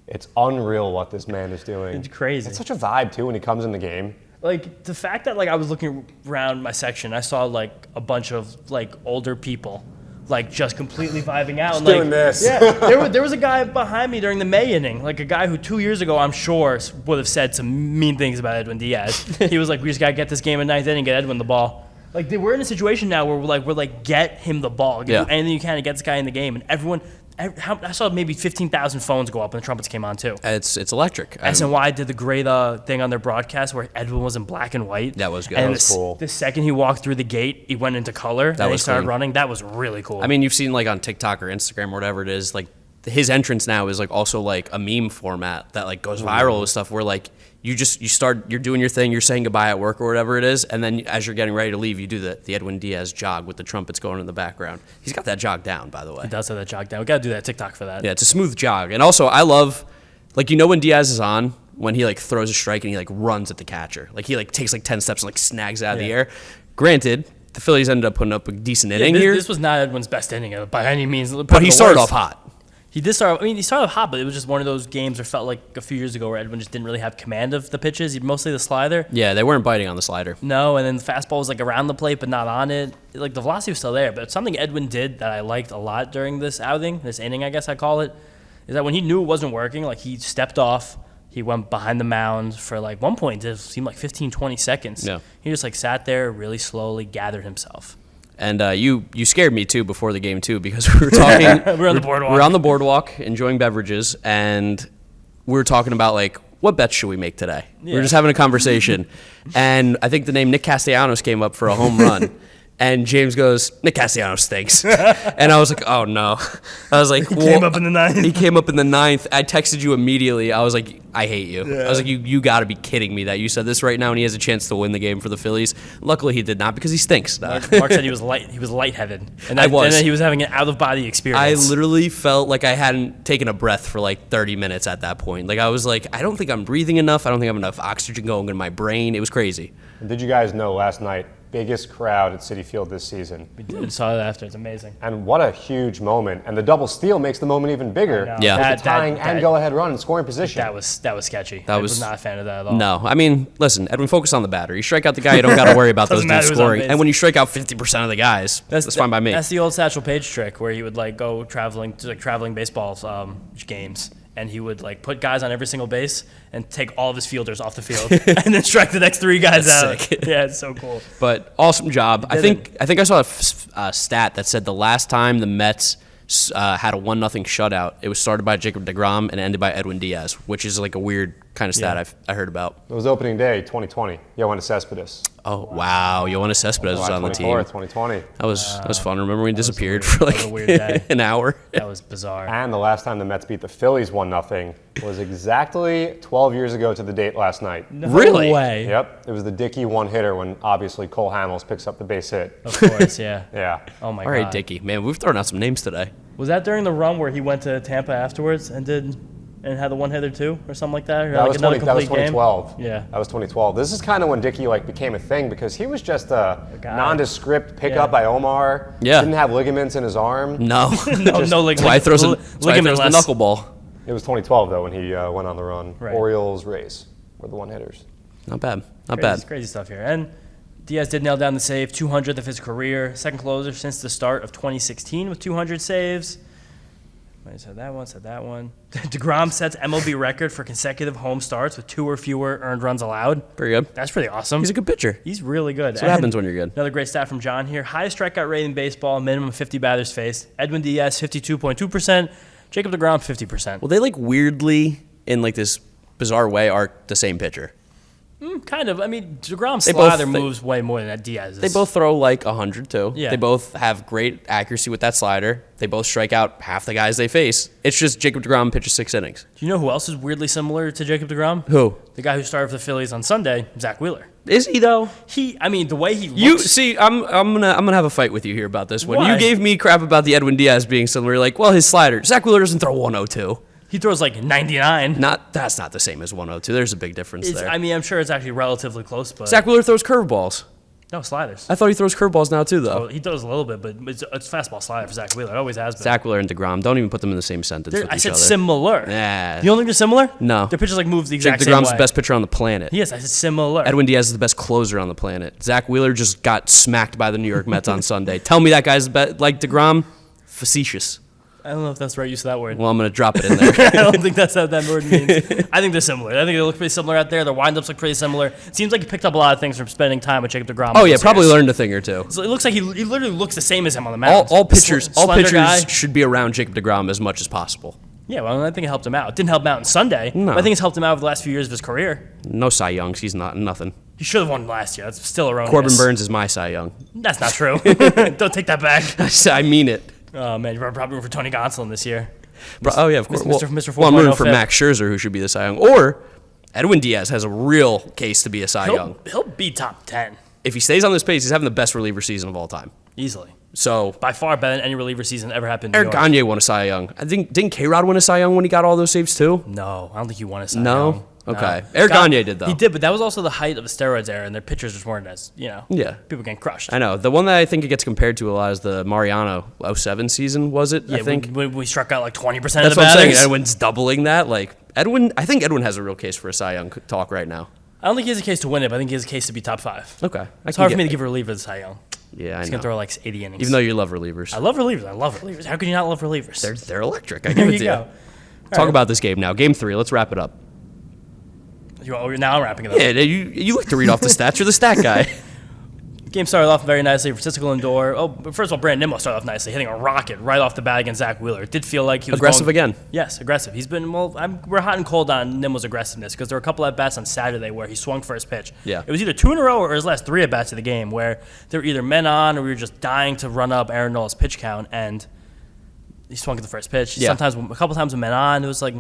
it's unreal what this man is doing. It's crazy. It's such a vibe, too, when he comes in the game. Like the fact that like I was looking around my section, I saw like a bunch of like older people like just completely vibing out. Just and, like, doing this. Yeah, there was a guy behind me during the May inning, like a guy who 2 years ago I'm sure would have said some mean things about Edwin Diaz. He was like, "We just gotta get this game in 9th inning, get Edwin the ball." Like we're in a situation now where we're like, get him the ball, do anything you can to get this guy in the game, and everyone. I saw maybe 15,000 phones go up when the trumpets came on too. It's electric. SNY did the great thing on their broadcast where Edwin was in black and white. That was good. And That was cool. The second he walked through the gate, he went into color and he was started clean. running. That was really cool. I mean, you've seen like on TikTok or Instagram or whatever it is, like his entrance now is like also like a meme format that like goes viral with stuff where like you're doing your thing, you're saying goodbye at work or whatever it is, and then as you're getting ready to leave, you do the Edwin Diaz jog with the trumpets going in the background. He's got that jog down, by the way. he does have that jog down. We got to do that TikTok for that. Yeah, it's a smooth jog. And also, I love, like, when Diaz is on, when he, like, throws a strike and he, like, runs at the catcher. Like, he, like, takes, like, 10 steps and, like, snags it out of the air. Granted, the Phillies ended up putting up a decent inning here. This was not Edwin's best inning by any means. But he started off hot. He did start. I mean, he started off hot, but it was just one of those games where it felt like a few years ago where Edwin just didn't really have command of the pitches. He mostly the slider. Yeah, they weren't biting on the slider. No, and then the fastball was like around the plate but not on it. Like the velocity was still there. But something Edwin did that I liked a lot during this outing, this inning, I guess I call it, is that when he knew it wasn't working, like he stepped off. He went behind the mound for like one point. It seemed like 15, 20 seconds. Yeah. He just like sat there really slowly, gathered himself. And you scared me, too, before the game, too, because we were talking. We're on the boardwalk. We're on the boardwalk, enjoying beverages, and we were talking about, like, what bets should we make today? We were just having a conversation. And I think the name Nick Castellanos came up for a home run. And James goes, Nick Castellanos stinks. And I was like, oh, no. I was like, He came up in the ninth. He came up in the ninth. I texted you immediately. I was like, I hate you. I was like, you got to be kidding me that you said this right now and he has a chance to win the game for the Phillies. Luckily, he did not because he stinks. Mark said he was lightheaded. And and then he was having an out-of-body experience. I literally felt like I hadn't taken a breath for like 30 minutes at that point. Like, I was like, I don't think I'm breathing enough. I don't think I have enough oxygen going in my brain. It was crazy. And did you guys know last night, biggest crowd at Citi Field this season? We did. Saw it after. It's amazing. And what a huge moment. And the double steal makes the moment even bigger. Yeah. With the tying and go-ahead run and scoring position. That was sketchy. I was not a fan of that at all. No. I mean, listen, Edwin, focus on the batter. You strike out the guy, you don't got to worry about those dudes scoring. And when you strike out 50% of the guys, that's fine by me. That's the old Satchel Paige trick where he would like go traveling to like traveling baseball games. And he would like put guys on every single base and take all of his fielders off the field and then strike the next 3 guys out. Sick. Yeah, it's so cool. But awesome job. I think I saw a stat that said the last time the Mets had a 1-0 shutout, it was started by Jacob deGrom and ended by Edwin Diaz, which is like a weird kind of stat I heard about. It was opening day, 2020. Yoenis Cespedes. Oh, wow. Yoenis Cespedes was on the team. 2020. That was fun. Remember when he disappeared for like a weird day. an hour? That was bizarre. And the last time the Mets beat the Phillies 1-0 was exactly 12 years ago to the date last night. No Really? way. Yep. It was the Dickey one-hitter when obviously Cole Hamels picks up the base hit. Of course, yeah. Yeah. Oh my All god. right, Dickie. Man, we've thrown out some names today. Was that during the run where he went to Tampa afterwards and had the one-hitter too or something like that? Or That like was, another 20, that was complete game? 2012. Yeah. That was 2012. This is kind of when Dickey became a thing because he was just a guy. nondescript pickup by Omar. Yeah. Didn't have ligaments in his arm. No. No That's why he throws the ligamentless. knuckleball. It was 2012 though when he went on the run. Right. Orioles, Rays were the one-hitters. Not bad. Not Crazy, bad. crazy stuff here. And Diaz did nail down the save, 200th of his career, second closer since the start of 2016 with 200 saves. I said that one. deGrom sets MLB record for consecutive home starts with 2 or fewer earned runs allowed. Pretty good. That's pretty awesome. He's a good pitcher. He's really good. That's what happens when you're good. Another great stat from John here. Highest strikeout rate in baseball, minimum 50 batters faced. Edwin Diaz, 52.2%. Jacob deGrom, 50%. Well, they like weirdly, in like this bizarre way, are the same pitcher. Kind of. I mean, deGrom's They both- slider moves way more than that Diaz's. They both throw like 100 too. Yeah. They both have great accuracy with that slider. They both strike out half the guys they face. It's just Jacob deGrom pitches 6 innings. Do you know who else is weirdly similar to Jacob deGrom? Who? The guy who started for the Phillies on Sunday, Zach Wheeler. Is he though? The way he looks. You see, I'm gonna have a fight with you here about this one. Why? You gave me crap about the Edwin Diaz being similar. You're like, well, his slider. Zach Wheeler doesn't throw 102. He throws like 99. That's not the same as 102. There's a big difference there. I mean, I'm sure it's actually relatively close, but Zach Wheeler throws curveballs. no sliders. I thought he throws curveballs now too, though. Well, he does a little bit, but it's fastball slider for Zach Wheeler. It always has been. Zach Wheeler and deGrom. Don't even put them in the same sentence with I each said other. similar. Yeah. You don't think they're similar? No. Their pitches like move the Jacob exact same deGrom's way. the best pitcher on the planet. Yes, I said similar. Edwin Diaz is the best closer on the planet. Zach Wheeler just got smacked by the New York Mets on Sunday. Tell me that guy's like deGrom? Facetious. I don't know if that's the right use of that word. Well, I'm going to drop it in there. I don't think that's what that word means. I think they're similar. I think they look pretty similar out there. Their windups look pretty similar. It seems like he picked up a lot of things from spending time with Jacob deGrom. Oh, yeah, probably learned a thing or two. So it looks like he literally looks the same as him on the mound. All pitchers Slender guy. should be around Jacob deGrom as much as possible. Yeah, well, I think it helped him out. It didn't help him out on Sunday. No. But I think it's helped him out over the last few years of his career. No Cy Youngs. He's not nothing. He should have won last year. That's still erroneous. Corbin Burns is my Cy Young. That's not true. Don't take that back. I mean it. Oh, man, you're probably rooting for Tony Gonsolin this year. Oh, yeah, of course. Mr. Well, I'm rooting for 4.05. Max Scherzer, who should be the Cy Young. Or Edwin Diaz has a real case to be a Cy Young. He'll be top 10 If he stays on this pace, he's having the best reliever season of all time. easily. So By far better than any reliever season ever happened in Eric New York. Gagne won a Cy Young. I think didn't K-Rod win a Cy Young when he got all those saves too? No, I don't think he won a Cy No? Young. Okay. Eric Gagne did, though. He did, but that was also the height of the steroids era, and their pitchers just weren't as, Yeah. people getting crushed. I know. The one that I think it gets compared to a lot is the Mariano 07 season, was it? Yeah, I think. when we struck out like 20% of That's the what I'm saying. batters. Edwin's doubling that. Like Edwin, I think Edwin has a real case for a Cy Young talk right now. I don't think he has a case to win it, but I think he has a case to be top 5. Okay. It's hard for me to give a reliever the Cy Young. Yeah, I He's know. going to throw like 80 innings. Even though you love relievers. I love relievers. How can you not love relievers? They're electric. I give There it you to go. you. All Talk right. about this game now. Game 3. Let's wrap it up. Now I'm wrapping it up. Yeah, you look to read off the stats. You're the stat guy. Game started off very nicely. Francisco Lindor. Oh, but first of all, Brandon Nimmo started off nicely, hitting a rocket right off the bat against Zach Wheeler. It did feel like he was aggressive again. Yes, aggressive. He's been we're hot and cold on Nimmo's aggressiveness because there were a couple at bats on Saturday where he swung for his pitch. Yeah, it was either 2 in a row or his last 3 at bats of the game where they were either men on or we were just dying to run up Aaron Nola's pitch count, and he swung at the first pitch. Yeah. Sometimes a couple times with men on, it was like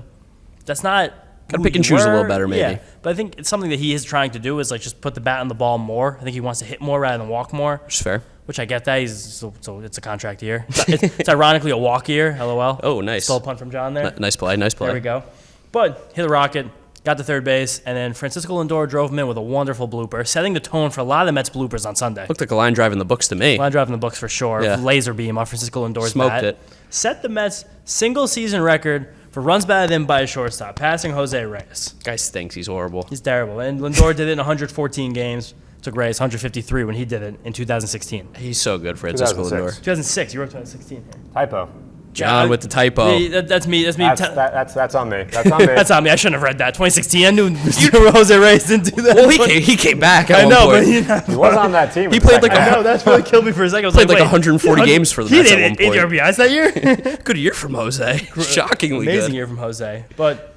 that's not. Gotta pick and choose a little better, maybe. Yeah, but I think it's something that he is trying to do is like just put the bat on the ball more. I think he wants to hit more rather than walk more. Which is fair. Which I get that. So it's a contract year. It's ironically a walk year, LOL. Oh, nice. Stole a punt from John there. Nice play. There we go. But hit the rocket, got to third base, and then Francisco Lindor drove him in with a wonderful blooper, setting the tone for a lot of the Mets bloopers on Sunday. Looked like a line drive in the books to me. Line drive in the books for sure. Yeah. Laser beam off Francisco Lindor's Smoked bat. it. Set the Mets' single-season record for runs batted in by a shortstop, passing Jose Reyes. Guy stinks. He's horrible. He's terrible. And Lindor did it in 114 games. Took Reyes 153 when he did it in 2016. He's so good, Francisco Lindor. 2006. You wrote 2016 here. Typo. John with the typo. That's me. That's me. That's on me. That's on me. That's on me. I shouldn't have read that. 2016. I knew Jose Reyes didn't do that. Well, he came back at I know, one but point. He was on that team. He played like I know, that's really killed me for a second. I was Played like wait, 140 games for the he Mets did at one point. 8 RBIs that year. Good year from Jose. Shockingly Amazing good. year from Jose. But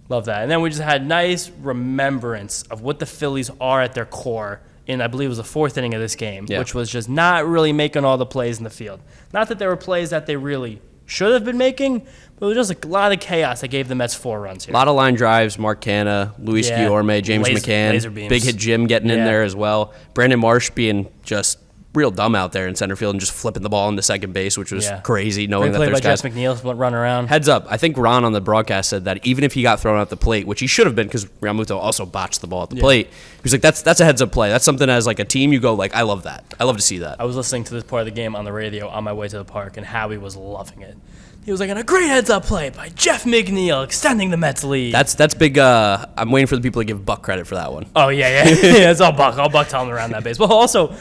love that. And then we just had nice remembrance of what the Phillies are at their core in, I believe it was the 4th inning of this game, which was just not really making all the plays in the field. Not that there were plays that they really should have been making, but it was just a lot of chaos that gave the Mets 4 runs here. A lot of line drives, Mark Canha, Luis Guillorme, James McCann, laser beams. Big Hit Jim getting in there as well. Brandon Marsh being just real dumb out there in center field and just flipping the ball into second base, which was crazy knowing that Great there's play by guys. Jeff McNeil running around. Heads up, I think Ron on the broadcast said that even if he got thrown out the plate, which he should have been because Realmuto also botched the ball at the plate, he was like, that's a heads up play. That's something as like a team you go like, I love that. I love to see that. I was listening to this part of the game on the radio on my way to the park, and Howie was loving it. He was like, and a great heads-up play by Jeff McNeil, extending the Mets' lead. That's big. I'm waiting for the people to give Buck credit for that one. Oh, yeah. Yeah, it's all Buck. All Buck telling him around that base. But also,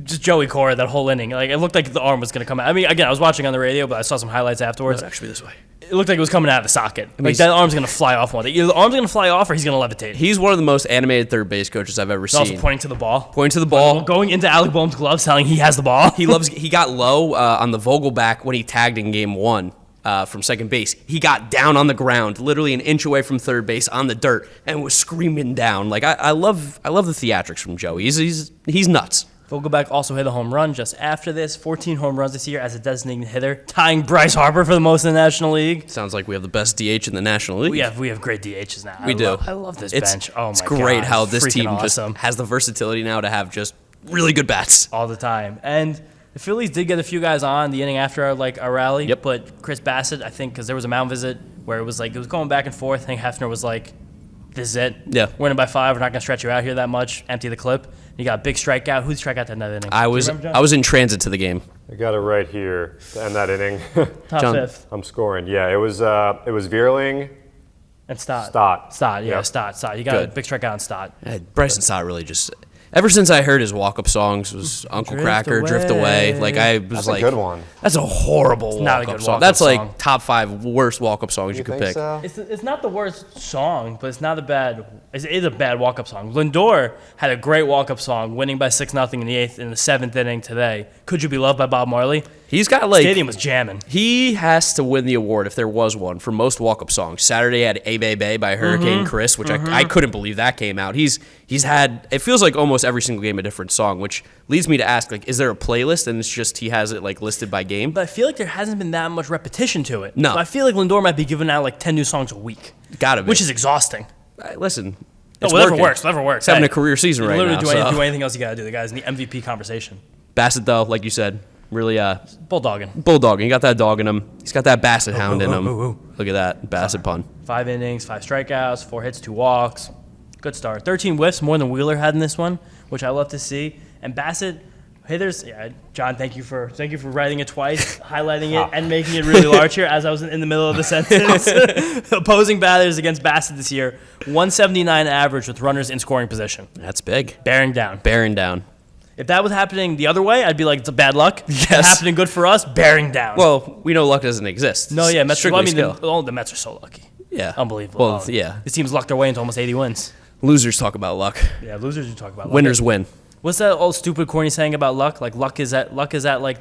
just Joey Cora, that whole inning. Like, it looked like the arm was going to come out. I mean, again, I was watching on the radio, but I saw some highlights afterwards. It's actually this way. It looked like it was coming out of the socket. Like, that arm's going to fly off one day. Either the arm's going to fly off or he's going to levitate. He's one of the most animated third base coaches I've ever He's seen. also pointing to the ball. Pointing to the ball. Going into Alec Boehm's glove, telling he has the ball. He got low on the Vogelback when he tagged in game 1. From second base, he got down on the ground, literally an inch away from third base on the dirt, and was screaming down. Like I love the theatrics from Joey. He's nuts. Vogelback also hit a home run just after this. 14 home runs this year as a designated hitter, tying Bryce Harper for the most in the National League. Sounds like we have the best DH in the National League. We have great DHs now. We do. I love this bench. Oh my god, it's great how this team awesome. just has the versatility now to have just really good bats all the time. And the Phillies did get a few guys on the inning after our rally. Yep. But Chris Bassitt, I think, because there was a mound visit where it was going back and forth. I think Hefner was like, "This is it. Yeah, winning by 5. We're not gonna stretch you out here that much. Empty the clip." You got a big strikeout. Who'd strike out that inning? I was in transit to the game. I got it right here to end that inning. Top John. 5th. I'm scoring. Yeah, it was Vierling And Stott. Stott. Yeah, Yep. Stott. You got a big strikeout on Stott. Bryson Stott really just. Ever since I heard his walk-up songs was Uncle Cracker, Drift Away. Like I was That's like, a good one. That's a horrible not a walk-up good song. walk-up That's song. like top 5 worst walk-up songs you could think pick. so? It's not the worst song, but it's not a bad. It is a bad walk-up song. Lindor had a great walk-up song, winning by 6-0 in the 8th in the 7th inning today. Could You Be Loved by Bob Marley? He's got like Stadium was jamming. he has to win the award if there was one for most walk-up songs. Saturday had "A Bay Bay" by Hurricane Chris, which I couldn't believe that came out. He's had it feels like almost every single game a different song, which leads me to ask like, is there a playlist and it's just he has it like listed by game? But I feel like there hasn't been that much repetition to it. No. So I feel like Lindor might be giving out like 10 new songs a week. Gotta be. Which is exhausting. Listen, No, it's whatever working. works. Whatever works. He's having Hey, a career season right literally now. do anything else you got to do. The guy's in the MVP conversation. Bassett though, like you said, really Bulldogging. bulldogging. He got that dog in him. He's got that Bassett hound in him. Look at that Bassett pun. 5 innings, 5 strikeouts, 4 hits, 2 walks. Good start. 13 whiffs, more than Wheeler had in this one, which I love to see. And Bassett, hitters, John, thank you for writing it twice, highlighting it, and making it really large here as I was in the middle of the sentence. Opposing batters against Bassett this year, 179 average with runners in scoring position. That's big. Bearing down. If that was happening the other way, I'd be like, it's a bad luck. Yes. It's happening good for us, bearing down. Well, we know luck doesn't exist. No, yeah, Mets. Strictly skill. The Mets are so lucky. Yeah. Unbelievable. Well, yeah. This team's lucked their way into almost 80 wins. Losers talk about luck. Yeah, losers you talk about. Winners win. What's that old stupid corny saying about luck? Like luck is at like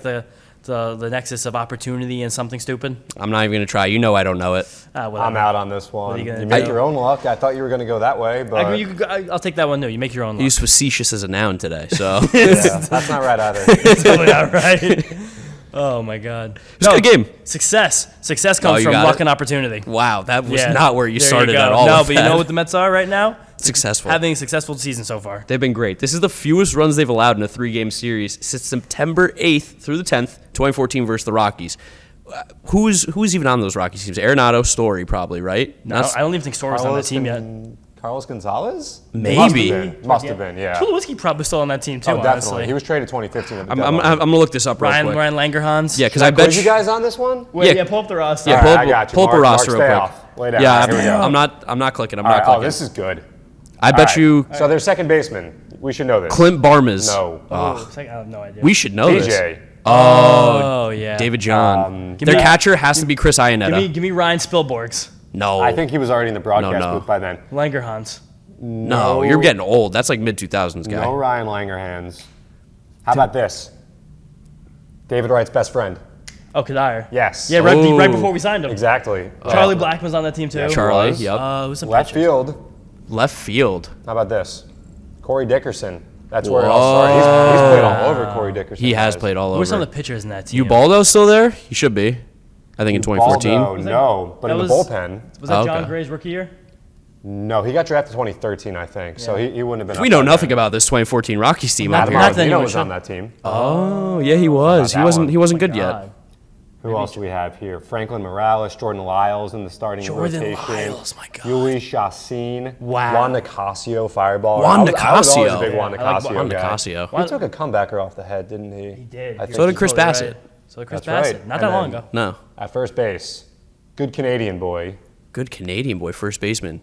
the nexus of opportunity and something stupid. I'm not even gonna try. You know I don't know it. I'm out on this one. What are you gonna You do? make your own luck. I thought you were going to go that way, but I'll take that one too. You make your own luck. Use facetious as a noun today, so yeah, that's not right either. It's totally not right. Oh my God! It's a good game. Success Oh, comes you from got luck it? and opportunity. Wow, that was Yeah. not where you There started go. at all. No, with but you know that. what the Mets are right now? Successful. Having a successful season so far. They've been great. This is the fewest runs they've allowed in a 3-game series since September 8th through the 10th, 2014 versus the Rockies. Who's even on those Rockies teams? Arenado, Story, probably, right? No, I don't even think Story's on that team yet. Carlos Gonzalez? Maybe. Must have been, yeah. Tulowitzki probably still on that team too. Oh, definitely. Honestly. He was traded 2015. At the I'm deadline. gonna look this up real quick. Ryan Langerhans. Yeah, because Should I bet quiz you guys on this one? Wait, yeah. pull up the roster. Yeah, All pull right, up, I got you. pull up a Mark, roster stay real quick. off. Lay down. Yeah, Here we go. I'm not clicking. I'm All not right, clicking. this is good. I bet All right. you So their second baseman. We should know this. Clint Barmes. No. I have no idea. We should know this. DJ. Oh yeah. David John. Give Their me- catcher has to be Chris Iannetta. Give me Ryan Spielborgs. No. I think he was already in the broadcast No. booth by then. Langerhans. no, you're getting old. That's like mid 2000s guy. No Ryan Langerhans. How about this? David Wright's best friend. Oh, Kadire. Yes. Yeah, right Ooh. before we signed him. Exactly. Charlie Blackman's on that team too. Yeah, Charlie. was. Yep. Who's some Left pitchers? field. Left field. How about this? Corey Dickerson. That's where it all started. He's played all over Corey Dickerson. He has played all over. Who's some of the pitchers in that team? Ubaldo's still there? He should be. I think in 2014. Baldo, no, but in the bullpen. Was that Oh, John okay. Gray's rookie year? No, he got drafted 2013, I think. So he wouldn't have been. We up know by nothing then. about this 2014 Rockies team. Not out the here. Not that Martino he was should. on that team. Oh, yeah, he was. How about that He wasn't good God. yet. Who else do we have here? Franklin Morales, Jordan Lyles in the starting Jordan rotation. Lyles, my God. Yuli Chacin. Wow. Juan Nicasio, fireball. Juan I was always a Nicasio. big Juan Yeah, I like Nicasio Juan guy. Nicasio. He took a comebacker off the head, didn't he? He did. I think So did he- Chris Totally Bassitt. right. So did Chris That's Bassitt. right. Not And that long then- ago. No. At first base, good Canadian boy, Good Canadian boy, first baseman.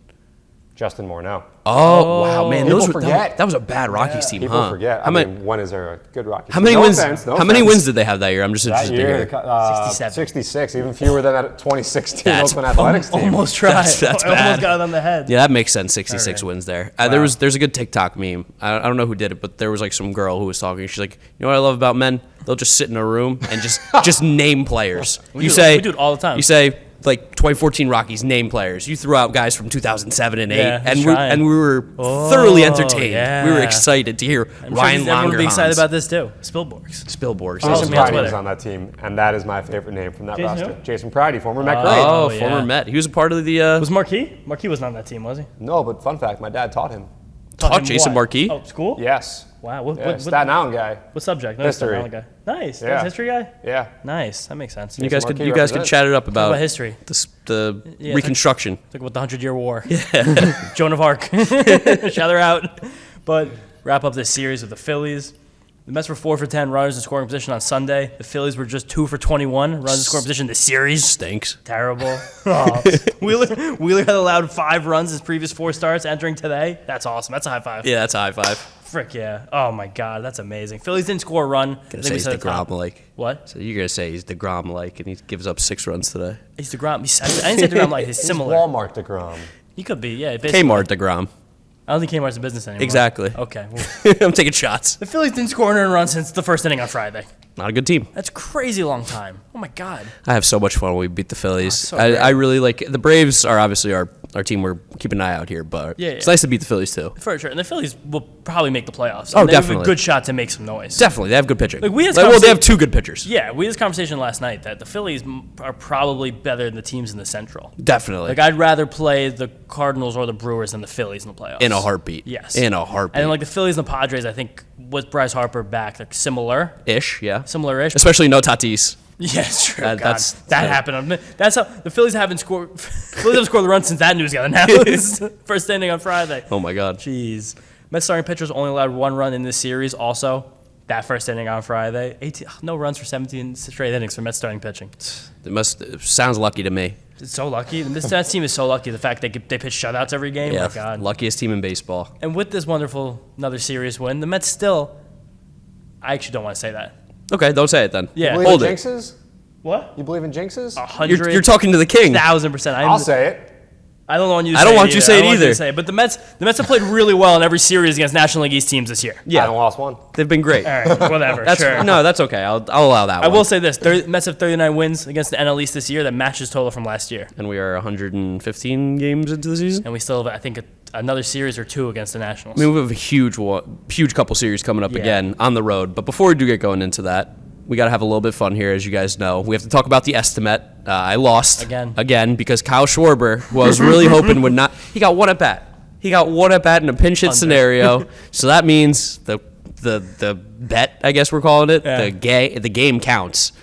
Justin Morneau. Oh, wow, man. People Those were, forget. that was a bad Rockies team, People huh? forget. How many, when is there a good Rocky? how many no wins? Offense, no how many offense. wins did they have that year? I'm just That interested to year? hear. 67. 66, even fewer than that 2016 That's Oakland Athletics team. Almost tried. That's Almost bad. got it on the head. Yeah, that makes sense. 66 All right. wins there. There's a good TikTok meme. I don't know who did it, but there was like some girl who was talking. She's like, you know what I love about men? They'll just sit in a room and just name players. We do it all the time. You say like 2014 Rockies name players. You threw out guys from 2007 and 8, Yeah, and he's we trying. were thoroughly entertained. yeah. We were excited to hear I'm Ryan sure everyone would be excited Langerhans. about this too. Spielborgs. Spillborgs. Follow Jason me on Pridey was Twitter. on that team, and that is my favorite name from that Jason roster. who? Jason Pridey, former Met great. Oh, yeah. former Met. He was a part of the Was Marquis? Marquis wasn't on that team, was he? No, but fun fact, my dad taught him. taught him Jason what? Marquis. Oh, school? Yes. Wow. Yeah, Staten Island guy. What subject? No, History. Staten Island guy. Nice. Yeah. That's history guy? Yeah. Nice. That makes sense. You guys could Marquis chat it represent. up about about history. the Yeah, Reconstruction. Talk about the 100-Year War. Yeah. Joan of Arc. Shout her out. But wrap up this series with the Phillies. The Mets were 4 for 10 runners in scoring position on Sunday. The Phillies were just 2 for 21 runners in scoring position this series. Stinks. Terrible. Oh. Wheeler had allowed 5 runs his previous 4 starts entering today. That's awesome. That's a high five. Yeah, that's a high five. Frick yeah. Oh my God, that's amazing. Phillies didn't score a run. I Gonna think say we he's said at the top. DeGrom like. What? So you're gonna say he's DeGrom like, and he gives up 6 runs today. He's DeGrom. I didn't say DeGrom like. He's He's similar. Walmart DeGrom. He could be. Yeah. basically. Kmart DeGrom. I don't think Kmart's in business anymore. Exactly. Okay. Well, I'm taking shots. the Phillies didn't score an earned run since the first inning on Friday. Not a good team. That's crazy long time. Oh my God. I have so much fun when we beat the Phillies. so great. I really like the Braves are obviously our team we're keeping an eye out here, but Yeah, it's yeah. nice to beat the Phillies too. For sure. And the Phillies will probably make the playoffs. Oh, And they have definitely. a good shot to make some noise. Definitely, they have good pitching. Like, we had well, they conversation- have 2 good pitchers. Yeah, we had this conversation last night that the Phillies are probably better than the teams in the Central. Definitely. Like, I'd rather play the Cardinals or the Brewers than the Phillies in the playoffs. In a heartbeat. Yes. In a heartbeat. And then, like, the Phillies and the Padres, I think, with Bryce Harper back, like, Ish, yeah. similar-ish. Especially no Tatis. Yeah, it's true. That- God, that's- that happened. That's how the Phillies haven't scored. Phillies haven't scored the run since that news got announced. First inning on Friday. Oh my God. Jeez. Mets starting pitchers only allowed 1 run in this series. Also, that first inning on Friday, 18 no runs for 17 straight innings for Mets starting pitching. It sounds lucky to me. It's so lucky. That team is so lucky. The fact they pitch shutouts every game. Yeah, My God. luckiest team in baseball. And with this wonderful another series win, the Mets still. I actually don't want to say that. Okay, don't say it then. Yeah. Believe Hold in it. jinxes? What? You believe in jinxes? 100. You're talking to the king. 1,000%. I'll say it. I don't want you to I say don't it want you to say it I don't want you either. to say it. But the Mets have played really well in every series against National League East teams this year. Yeah. I haven't lost one. They've been great. All right, whatever. Sure. No, that's okay. I'll allow that I one. will say this: Mets have 39 wins against the NL East this year. That matches total from last year. And we are 115 games into the season. And we still have, I think, another series or two against the Nationals. I mean, we have a huge couple series coming up again on the road. But before we do get going into that, we got to have a little bit of fun here, as you guys know. We have to talk about the estimate. I lost again because Kyle Schwarber was really hoping would not. He got one at bat. He got one at bat in a pinch hit scenario. So that means the bet, I guess we're calling it, the game counts.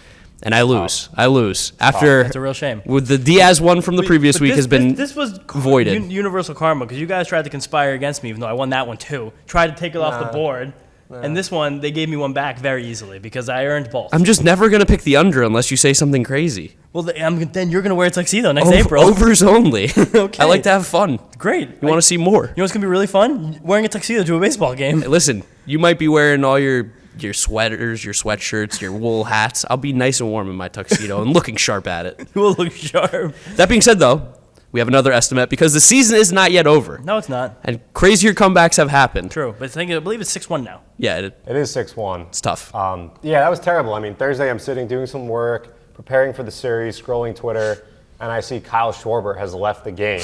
And I lose. I lose. After that's a real shame. With the Diaz one from the previous week has been this was voided. Universal karma, because you guys tried to conspire against me, even though I won that one too. Tried to take it off the board. And this one, they gave me one back very easily because I earned both. I'm just never going to pick the under unless you say something crazy. Well, then you're going to wear a tuxedo next April. Overs only. Okay. I like to have fun. Great. You want to see more? You know what's going to be really fun? Wearing a tuxedo to a baseball game. Hey, listen, you might be wearing all your sweaters, your sweatshirts, your wool hats. I'll be nice and warm in my tuxedo and looking sharp at it. You will look sharp. That being said, though, we have another estimate because the season is not yet over. No, it's not. And crazier comebacks have happened. True. But I believe it's 6-1 now. Yeah, It is 6-1. it's tough. Yeah, that was terrible. I mean, Thursday I'm sitting doing some work, preparing for the series, scrolling Twitter, and I see Kyle Schwarber has left the game.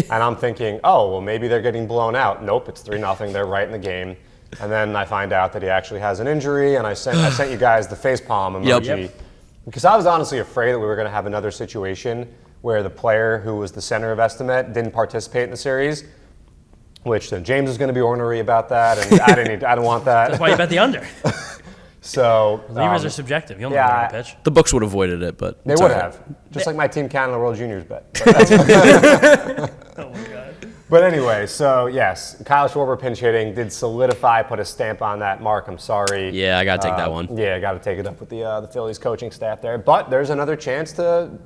And I'm thinking, oh, well, maybe they're getting blown out. Nope, it's 3-0. They're right in the game. And then I find out that he actually has an injury, and I sent you guys the facepalm emoji. Yep. Because I was honestly afraid that we were going to have another situation where the player who was the center of estimate didn't participate in the series, which James was going to be ornery about that, and I didn't want that. That's why you bet the under. So Levers are subjective. You'll yeah, never pitch. The books would have avoided it, but They it's would all right. have. Just like my Team Canada World Juniors bet. Oh my God. But anyway, so yes, Kyle Schwarber pinch hitting did solidify, put a stamp on that. Mark, I'm sorry. Yeah, I got to take that one. Yeah, I got to take it up with the Phillies coaching staff there. But there's another chance to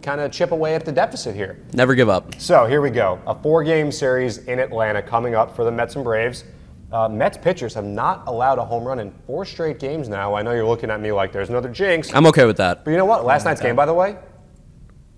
kind of chip away at the deficit here. Never give up. So here we go. A 4-game series in Atlanta coming up for the Mets and Braves. Mets pitchers have not allowed a home run in 4 straight games now. I know you're looking at me like there's another jinx. I'm okay with that. But you know what? Last night's game, by the way,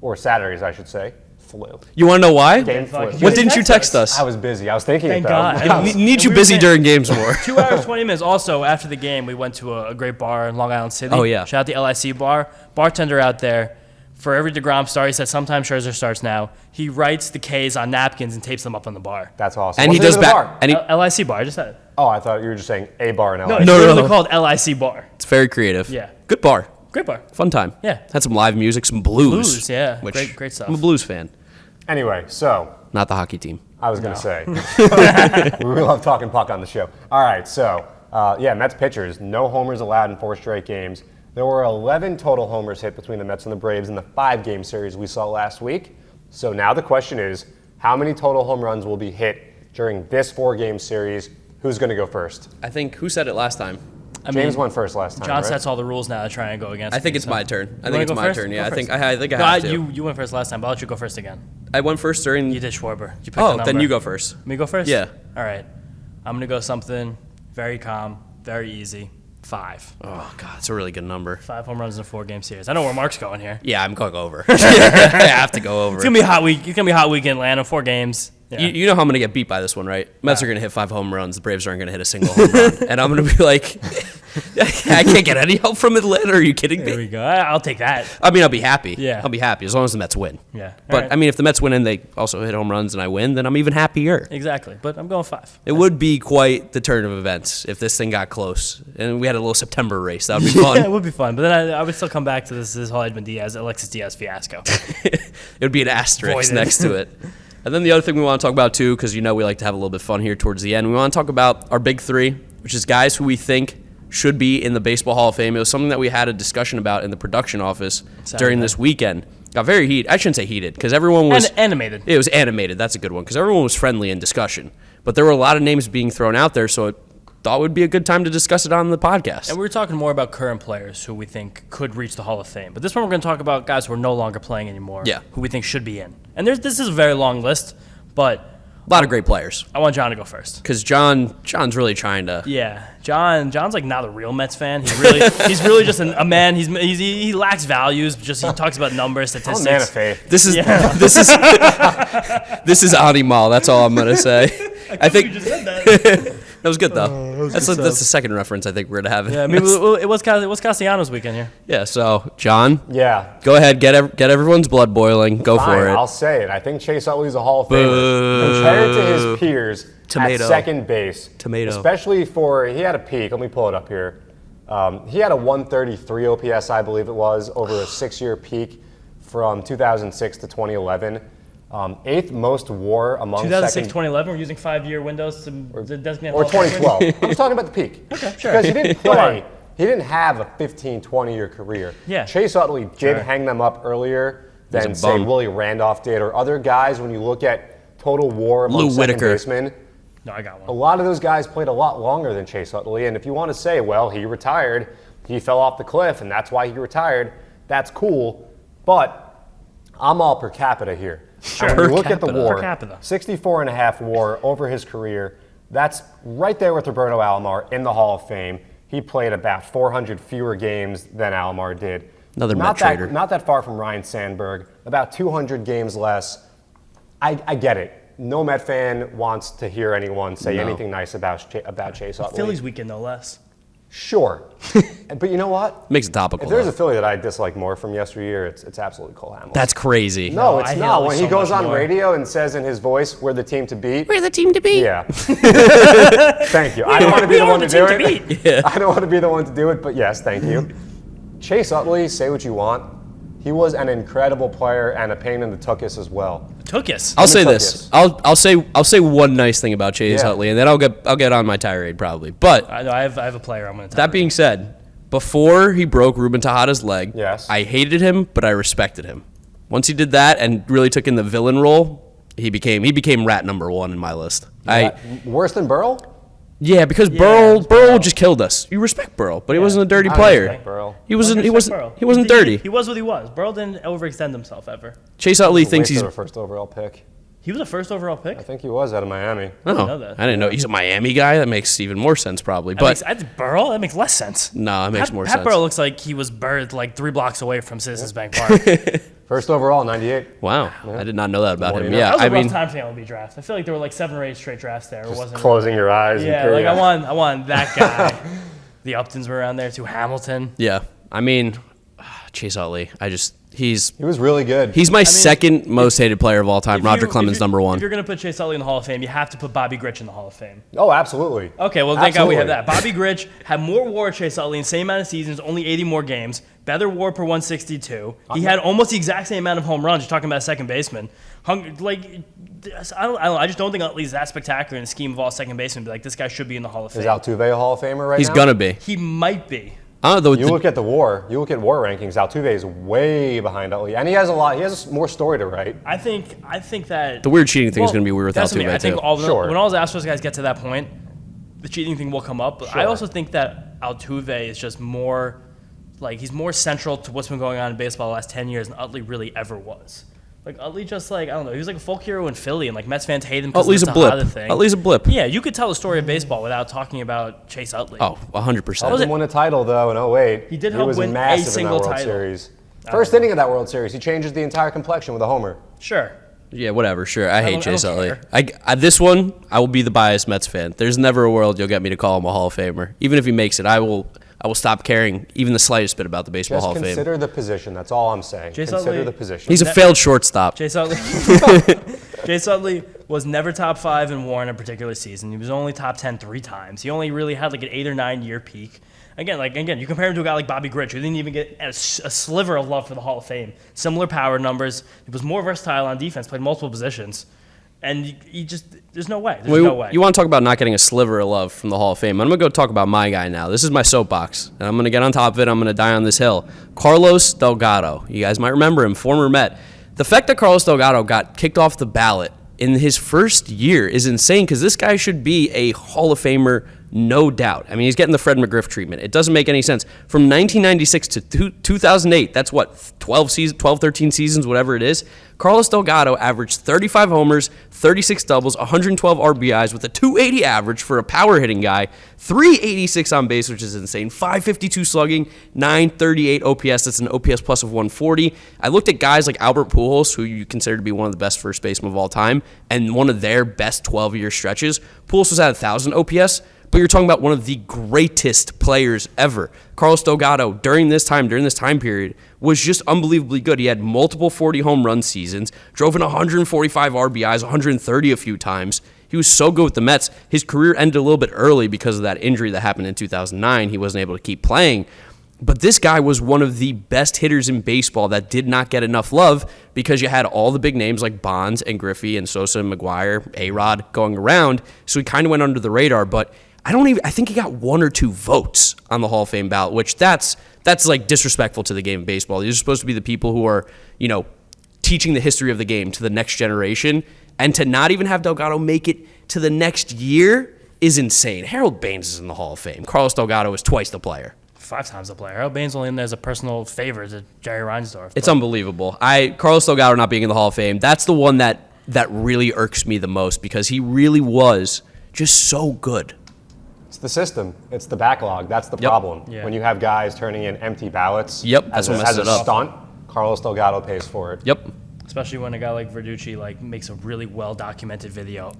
or Saturday's, I should say, flew. You want to know why? Game flew. What didn't you text us? I was busy. I was thinking Thank it, though. God. Need you we were busy saying- during games more. 2 hours, 20 minutes. Also, after the game, we went to a great bar in Long Island City. Oh, yeah. Shout out the LIC bar. Bartender out there, for every deGrom start, he said sometimes Scherzer starts now. He writes the K's on napkins and tapes them up on the bar. That's awesome. And he What's does the name of the back. bar? And he, LIC bar, I just said it. Oh, I thought you were just saying a bar in LA. No, it's No, literally no. called LIC bar. it's very creative. Yeah. Good bar. Great bar. Fun time. Yeah. Had some live music, some blues. Blues, yeah. Which Great stuff. I'm a blues fan, Anyway, so not the hockey team. I was going to say. We love talking puck on the show. All right, so, Mets pitchers, no homers allowed in 4 straight games. There were 11 total homers hit between the Mets and the Braves in the 5-game series we saw last week. So now the question is, how many total home runs will be hit during this 4-game series? Who's going to go first? I think, who said it last time? James went first last time, John right? sets all the rules now to try and go against I think me, it's so. my turn. I You think wanna it's go my first? turn. Go Yeah, I first. think I No, have to. you went first last time, but I'll let you go first again. I went first during. You did Schwarber. You picked the Oh, number. then you go first. Me go first? Yeah. All right. I'm going to go something very calm, very easy. 5. Oh God, it's a really good number. 5 home runs in a 4-game series. I know where Mark's going here. Yeah, I'm going over. I have to go over. It's going to be a hot week. It's going to be a hot week in Atlanta, 4 games. Yeah. You know how I'm going to get beat by this one, right? Mets are going to hit 5 home runs. The Braves aren't going to hit a single home run. And I'm going to be like, I can't get any help from Atlanta. Are you kidding There me? we go. I'll take that. I mean, I'll be happy. Yeah. I'll be happy as long as the Mets win. Yeah. But, All right. I mean, if the Mets win and they also hit home runs and I win, then I'm even happier. Exactly. But I'm going 5. It would be quite the turn of events if this thing got close. And we had a little September race. That would be fun. Yeah, it would be fun. But then I would still come back to this whole Edwin Díaz, Alexis Diaz fiasco. It would be an asterisk Voided. next to it. And then the other thing we want to talk about, too, because we like to have a little bit of fun here towards the end, we want to talk about our big 3, which is guys who we think should be in the Baseball Hall of Fame. It was something that we had a discussion about in the production office during this weekend. Got very heated. I shouldn't say heated, because everyone was... animated. It was animated. That's a good one, because everyone was friendly in discussion. But there were a lot of names being thrown out there, so I thought it would be a good time to discuss it on the podcast. And we were talking more about current players who we think could reach the Hall of Fame. But this one we're going to talk about guys who are no longer playing anymore. Yeah. Who we think should be in. And this is a very long list, but A lot of great players. I want John to go first. Because John's really trying to. Yeah, John's like not a real Mets fan. He's really just a man. He lacks values. Just he talks about numbers, statistics. I'm a man of faith. This is Animal. That's all I'm gonna say. I think you just said that. that was good though. That's the second reference I think we're gonna have. Yeah, I mean it was Castellanos weekend here. Yeah. So John, Yeah. go ahead, get everyone's blood boiling. Go Fine, for it. I'll say it. I think Chase Utley's a Hall of Famer. Compared to his peers Tomato. at second base. Tomato. Especially he had a peak. Let me pull it up here. He had a 133 OPS, I believe it was, over a 6-year peak from 2006 to 2011. Eighth most WAR among 2006, second 2011. We're using 5-year windows to designate. or Hall of Fame. 2012. I'm just talking about the peak. Okay, sure. Because he didn't Go play. on. He didn't have a 15, 20-year career. Yeah. Chase Utley did Sure. hang them up earlier than, a say, bum. Willie Randolph did, or other guys when you look at total WAR among Lou second Whitaker. basemen. No, I got A one. lot of those guys played a lot longer than Chase Utley, and if you want to say, well, he retired, he fell off the cliff, and that's why he retired, that's cool, but I'm all per capita here. Sure. And when Per you look at the capita. WAR, Per capita. 64.5 WAR over his career, that's right there with Roberto Alomar in the Hall of Fame. He played about 400 fewer games than Alomar did. Another Met not trader. Not that far from Ryan Sandberg, about 200 games less. I get it. No Met fan wants to hear anyone say No. anything nice about Chase Utley. Phillies weekend, no less. Sure. But you know what? Makes it topical. If there's though. a Philly that I dislike more from yesteryear, it's absolutely Cole Hamilton. That's crazy. no, No, it's I hate not. Utley When he so goes much on more. radio and says in his voice, "We're the team to beat." We're the team to beat. Yeah. Thank you. I don't want to be we the are one the to do team to it. beat. Yeah. I don't want to be the one to do it, but yes, thank you. Chase Utley, say what you want. He was an incredible player and a pain in the tuchus as well. Took us. I'll say took this. this. I'll say one nice thing about Chase Yeah. Utley, and then I'll get on my tirade probably. But I know I have a player I'm going to that being said, before he broke Ruben Tejada's leg, Yes. I hated him, but I respected him. Once he did that and really took in the villain role, he became rat number one in my list. Worse than Burrell? Because Burrell just killed us. You respect Burrell, but he wasn't a dirty I player. respect Burrell. He wasn't Burrow. dirty. He was what he was. Burrow didn't overextend himself ever. Chase Utley thinks he's a first overall pick. He was a first overall pick. I think he was out of Miami. Oh, know that. I didn't know he's a Miami guy. That makes even more sense probably. But Burrow, that makes less sense. no, it makes more Pat sense. Burrow looks like he was birthed like 3 blocks away from Citizens Bank Park. First overall, 98. Wow, I did not know that about Well, him. you know. Yeah, That was a I rough mean, time for the MLB draft. I feel like there were like 7 or 8 straight drafts there. It wasn't. Closing your eyes. Yeah, and like I want that guy. The Uptons were around there too. Hamilton. yeah, I mean, Chase Utley. He was really good. He's my second most hated player of all time. Roger Clemens number If one. you're gonna put Chase Utley in the Hall of Fame, you have to put Bobby Grich in the Hall of Fame. Oh, absolutely. Okay, well, thank God we have Absolutely. that. Bobby Grich had more WAR than Chase Utley in the same amount of seasons, only 80 more games. Better WAR per 162. He had almost the exact same amount of home runs. You're talking about a second baseman. I just don't think Utley's that spectacular in the scheme of all second basemen. Be like, this guy should be in the Hall of Fame. Is Altuve a Hall of Famer right He's now? gonna be. He might be. I don't know. You look at the WAR. You look at WAR rankings. Altuve is way behind Utley, and he has a lot. He has more story to write. I think that The weird cheating thing is gonna be weird with that's what I mean. Altuve I think too. Sure. when all the Astros guys get to that point, the cheating thing will come up. But I Sure. also think that Altuve is just more like he's more central to what's been going on in baseball the last 10 years than Utley really ever was. Like Utley just I don't know, he was like a folk hero in Philly, and like Mets fans hate him because Utley's of a the Tejada blip. thing. Utley's a blip. Yeah, you could tell the story of baseball without talking about Chase Utley. Oh, 100%. He won a title though in 08. He did help was win a massive single in that World title. Series. First inning of that World Series, he changes the entire complexion with a homer. Sure. Yeah, whatever. Sure, I hate don't- I Chase don't Utley. care. This one, I will be the biased Mets fan. There's never a world you'll get me to call him a Hall of Famer. Even if he makes it, I will stop caring even the slightest bit about the baseball Just Hall of Fame. consider the position. That's all I'm saying. Chase Consider Utley- the position. He's a failed shortstop. Chase Utley. Chase Utley was never top 5 in WAR in a particular season. He was only top 10 3 times. He only really had like an 8 or 9 year peak. Again, you compare him to a guy like Bobby Grich, who didn't even get a sliver of love for the Hall of Fame. Similar power numbers. He was more versatile on defense, played multiple positions. And he just, there's no way. There's no way. You want to talk about not getting a sliver of love from the Hall of Fame? I'm going to go talk about my guy now. This is my soapbox, and I'm going to get on top of it. I'm going to die on this hill. Carlos Delgado. You guys might remember him, former Met. The fact that Carlos Delgado got kicked off the ballot in his first year is insane because this guy should be a Hall of Famer No doubt. I mean, he's getting the Fred McGriff treatment. It doesn't make any sense. From 1996 to 2008, that's what, 12, 13 seasons, whatever it is, Carlos Delgado averaged 35 homers, 36 doubles, 112 RBIs with a 280 average for a power hitting guy, 386 on base, which is insane, 552 slugging, 938 OPS. That's an OPS plus of 140. I looked at guys like Albert Pujols, who you consider to be one of the best first basemen of all time, and one of their best 12-year stretches. Pujols was at 1,000 OPS. But you're talking about one of the greatest players ever. Carlos Delgado, during this time period, was just unbelievably good. He had multiple 40 home run seasons, drove in 145 RBIs, 130 a few times. He was so good with the Mets. His career ended a little bit early because of that injury that happened in 2009. He wasn't able to keep playing. But this guy was one of the best hitters in baseball that did not get enough love because you had all the big names like Bonds and Griffey and Sosa and McGuire, A-Rod going around. So he kind of went under the radar. But I think he got 1 or 2 votes on the Hall of Fame ballot, which that's like disrespectful to the game of baseball. These are supposed to be the people who are, teaching the history of the game to the next generation. And to not even have Delgado make it to the next year is insane. Harold Baines is in the Hall of Fame. Carlos Delgado is twice the player. 5 times the player. Harold Baines only in there as a personal favor to Jerry Reinsdorf. It's unbelievable. Carlos Delgado not being in the Hall of Fame, that's the one that really irks me the most because he really was just so good. It's the system. It's the backlog. That's the problem. Yeah. When you have guys turning in empty ballots That's what messes as it a up. stunt, Carlos Delgado pays for it. Yep. Especially when a guy like Verducci makes a really well-documented video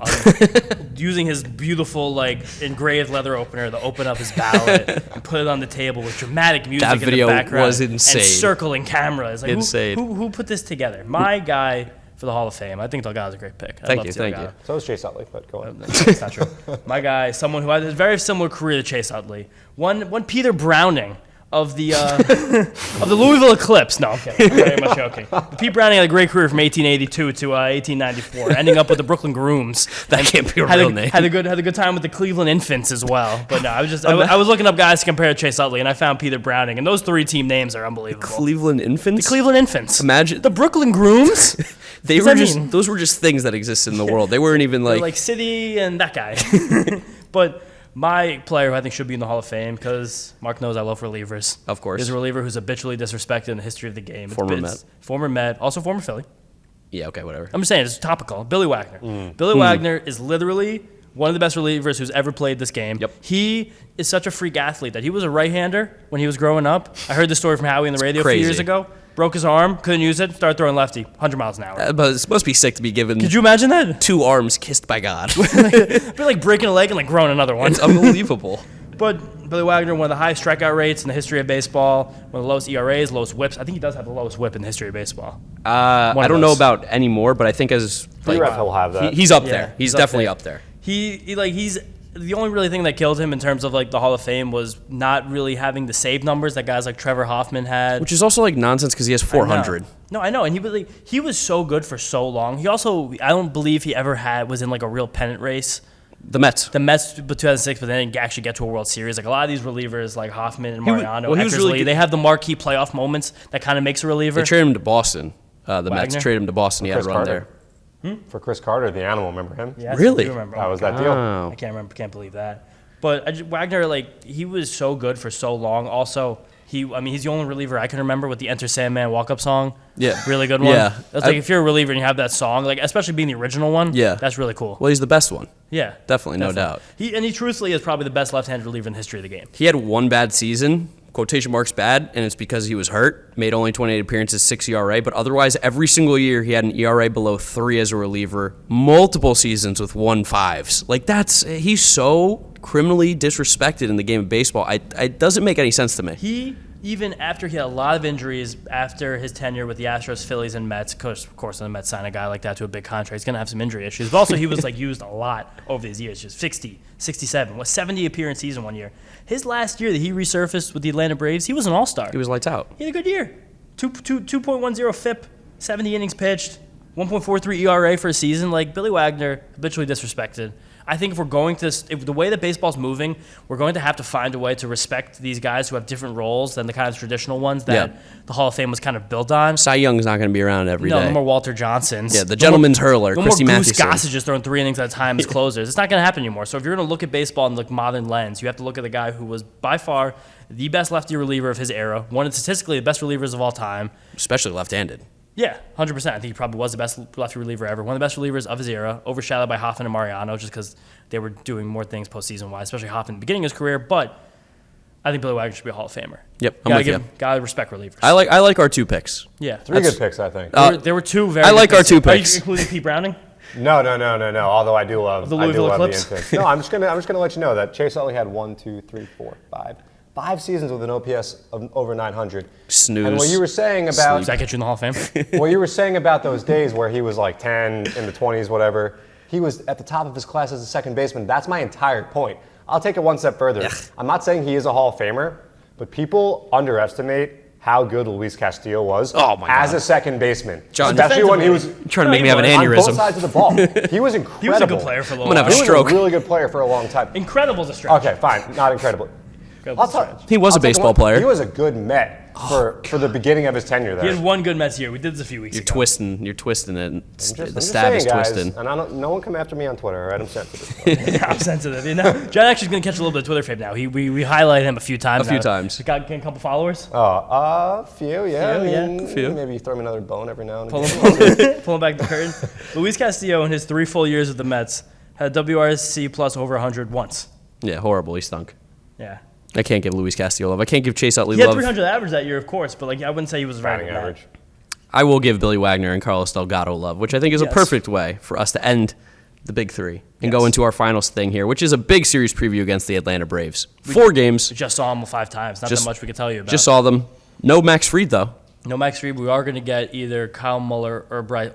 using his beautiful engraved leather opener to open up his ballot and put it on the table with dramatic music That video in the background was insane. and circling cameras. Insane. Who put this together? My guy for the Hall of Fame. I think Delgado's a great pick. Thank you. So is Chase Utley, but go on. That's not true. My guy, someone who had a very similar career to Chase Utley. One Peter Browning of the of the Louisville Eclipse. No, I'm kidding. I'm very much joking. Pete Browning had a great career from 1882 to 1894, ending up with the Brooklyn Grooms. That can't be a real name. Had a good time with the Cleveland Infants as well. But no, I was looking up guys to compare to Chase Utley, and I found Peter Browning, and those 3 team names are unbelievable. Cleveland Infants? The Cleveland Infants. Imagine. The Brooklyn Grooms. Those were just things that existed in the world. They weren't even like City and that guy. But my player who I think should be in the Hall of Fame, because Mark knows I love relievers. Of course. Is a reliever who's habitually disrespected in the history of the game. Former Met, also former Philly. Yeah, okay, whatever. I'm just saying, it's topical. Billy Wagner. Billy Wagner is literally one of the best relievers who's ever played this game. Yep. He is such a freak athlete that he was a right-hander when he was growing up. I heard the story from Howie on the radio a few years ago. Broke his arm, couldn't use it, started throwing lefty, 100 miles an hour. But it's supposed to be sick to be given. Could you imagine that? 2 arms kissed by God. Be like breaking a leg and growing another one. It's unbelievable. But Billy Wagner, one of the highest strikeout rates in the history of baseball, one of the lowest ERAs, lowest whips. I think he does have the lowest whip in the history of baseball. I don't know about anymore, but I think as he'll have that. He's up Yeah, there. He's up definitely there. up there. He's the only really thing that killed him in terms of the Hall of Fame was not really having the save numbers that guys like Trevor Hoffman had. Which is also nonsense because he has 400. No, I know, and he was so good for so long. He also, I don't believe he ever was in a real pennant race. The Mets, but 2006, but they didn't actually get to a World Series. A lot of these relievers, like Hoffman and Mariano, he was really Eckersley, good. they have the marquee playoff moments that kind of makes a reliever. They traded him to Boston. The Mets Wagner? traded him to Boston. He had a Chris run Carter. there. For Chris Carter, the animal, remember him? Yes, Really? I do remember. That was that deal. Oh. I can't believe that. But Wagner, he was so good for so long. Also, he's the only reliever I can remember with the Enter Sandman walk-up song. Yeah. Really good one. Yeah. That's if you're a reliever and you have that song, especially being the original one, Yeah. that's really cool. Well, he's the best one. Yeah. Definitely, no doubt. He truthfully is probably the best left-handed reliever in the history of the game. He had 1 bad season, quotation marks bad, and it's because he was hurt. Made only 28 appearances, 6 ERA, but otherwise every single year he had an ERA below 3 as a reliever. Multiple seasons with 1.5s. He's so criminally disrespected in the game of baseball. It doesn't make any sense to me. Even after he had a lot of injuries after his tenure with the Astros, Phillies, and Mets, of course, the Mets sign a guy like that to a big contract, he's going to have some injury issues. But also, he was used a lot over these years, just 60, 67, 70 appearance season one year. His last year that he resurfaced with the Atlanta Braves, he was an all-star. He was lights out. He had a good year. 2.10 FIP, 70 innings pitched, 1.43 ERA for a season. Like, Billy Wagner, habitually disrespected. I think if we're going to, if the way that baseball's moving, we're going to have to find a way to respect these guys who have different roles than the kind of traditional ones that the Hall of Fame was kind of built on. Cy Young's not going to be around every day. No more Walter Johnsons. Yeah, the gentleman's hurler, Christy Mathewson. No more Goose Gossages throwing 3 innings at a time as closers. It's not going to happen anymore. So if you're going to look at baseball in the modern lens, you have to look at the guy who was by far the best lefty reliever of his era, one of statistically the best relievers of all time. Especially left-handed. Yeah, 100%. I think he probably was the best lefty reliever ever. One of the best relievers of his era, overshadowed by Hoffman and Mariano just because they were doing more things postseason-wise, especially Hoffman at the beginning of his career. But I think Billy Wagner should be a Hall of Famer. Yep, I'm with you. Gotta respect relievers. I like our 2 picks. Yeah. 3 good picks, I think. There were 2 very I like good our picks. 2 picks. Are you including Pete Browning? No. Although I do love The Louisville Eclipse? infants. No, I'm just gonna let you know that Chase Utley had 1, 2, 3, 4, 5 seasons with an OPS of over 900. Snooze. And what you were saying about Does that get you in the Hall of Fame? what you were saying about those days where he was like 10 in the 20s, whatever. He was at the top of his class as a second baseman. That's my entire point. I'll take it one step further. I'm not saying he is a Hall of Famer, but people underestimate how good Luis Castillo was as a second baseman. John, especially when he was trying to make me have an aneurysm. on both sides of the ball. He was incredible. He was a good player for a little I'm gonna while. have a stroke. He was a really good player for a long time. Incredible's a stretch. Okay, fine, not incredible. He was a baseball player. He was a good Met for the beginning of his tenure there. He had 1 good Mets year. We did this a few weeks ago. You're twisting it. I'm The just stab is saying, guys, twisting. and no one come after me on Twitter, all right? I'm sensitive. I'm sensitive. You know, John actually's going to catch a little bit of Twitter fame now. We highlight him a few times. A few times. He got a couple followers. A few, yeah. Few, I mean, Few. Maybe you throw me another bone every now and Pull again. him, pulling back the curtain. Luis Castillo, in his 3 full years with the Mets, had a WRC plus over 100 once. Yeah, horrible. He stunk. Yeah. I can't give Luis Castillo love. I can't give Chase Utley He had love. 300 average that year, of course, but like I wouldn't say he was very Batting good. average. I will give Billy Wagner and Carlos Delgado love, which I think is a perfect way for us to end the big 3 and go into our finals thing here, which is a big series preview against the Atlanta Braves. 4 games. We just saw him 5 times. Not that much we could tell you about. Just saw them. No Max Fried, though. No Max Fried. We are going to get either Kyle Muller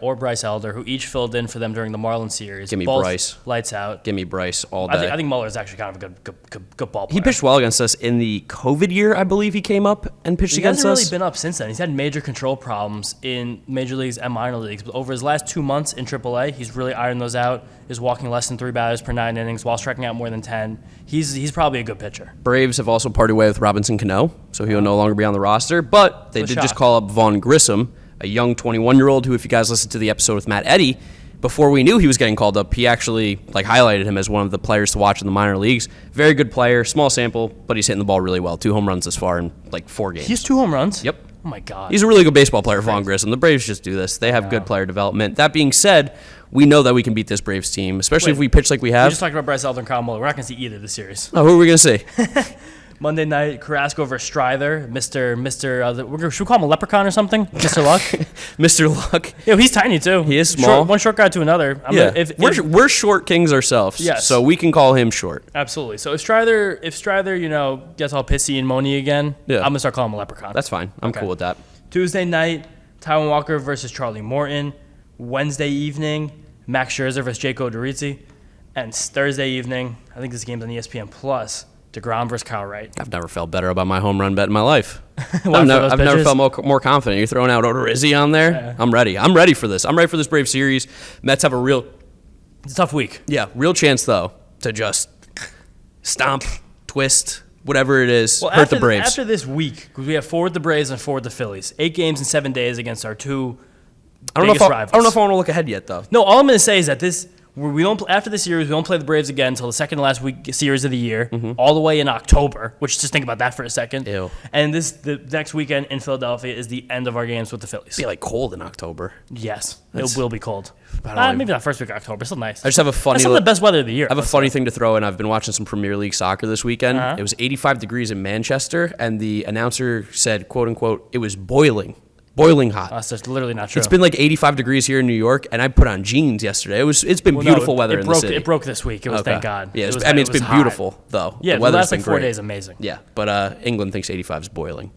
or Bryce Elder, who each filled in for them during the Marlins series. Give me Both Bryce. Lights out. Give me Bryce all day. I think Muller is actually kind of a good ball player. He pitched well against us in the COVID year, I believe he came up and pitched against us. He hasn't really been up since then. He's had major control problems in major leagues and minor leagues. But over his last 2 months in AAA, he's really ironed those out. Is walking less than 3 batters per 9 innings while striking out more than 10. He's probably a good pitcher. Braves have also parted way with Robinson Cano, so he'll no longer be on the roster. But they did just call up Vaughn Grissom, a young 21-year-old who, if you guys listened to the episode with Matt Eddy, before we knew he was getting called up, he actually highlighted him as one of the players to watch in the minor leagues. Very good player, small sample, but he's hitting the ball really well. 2 home runs this far in 4 games. He has 2 home runs? Yep. Oh, my God. He's a really good baseball player, Vaughn Grissom. The Braves just do this. They have good player development. That being said, we know that we can beat this Braves team, especially if we pitch like we We have. just talked about Bryce Elder and Kyle Muller. We're not going to see either this series. Oh, who are we going to see? Monday night, Carrasco versus Stryther. Should we call him a leprechaun or something? Mr. Luck? Mr. Luck. Yeah, he's tiny, too. He is small. One short guy to another. We're short kings ourselves, Yes. so we can call him short. Absolutely. So if Stryther, gets all pissy and moany again, I'm going to start calling him a leprechaun. That's fine. I'm cool with that. Tuesday night, Taijuan Walker versus Charlie Morton. Wednesday evening, Max Scherzer versus Jake Odorizzi. And Thursday evening, I think this game's on ESPN Plus, deGrom versus Kyle Wright. I've never felt better about my home run bet in my life. I've For those never pitches? felt more confident. You're throwing out Odorizzi on there. Yeah. I'm ready. I'm ready for this. I'm ready for this Brave series. Mets have a It's a tough week. real chance, though, to just stomp, twist, whatever it is, hurt the Braves. After this week, because we have 4 with the Braves and 4 with the Phillies. 8 games in 7 days against our 2 I don't know biggest if rivals. I don't know if I want to look ahead yet, though. No, all I'm going to say is that after this series, we don't play the Braves again until the second to last week series of the year, all the way in October. Which, just think about that for a second. Ew. And the next weekend in Philadelphia is the end of our games with the Phillies. It'll be cold in October. Yes, it will be cold. don't Maybe not first week of October. Still nice. I just have a funny. That's some of the best weather of the year. I have a funny thing to throw in. I've been watching some Premier League soccer this weekend. It was 85 degrees in Manchester, and the announcer said, "quote unquote," it was boiling hot. That's just literally not true. It's been 85 degrees here in New York, and I put on jeans yesterday. It's been beautiful weather in the city. It broke this week. It was Okay. thank God. Yeah, It was it's been hot. beautiful though. Yeah, the weather's last been 4 great. days amazing. Yeah, but England thinks 85 is boiling.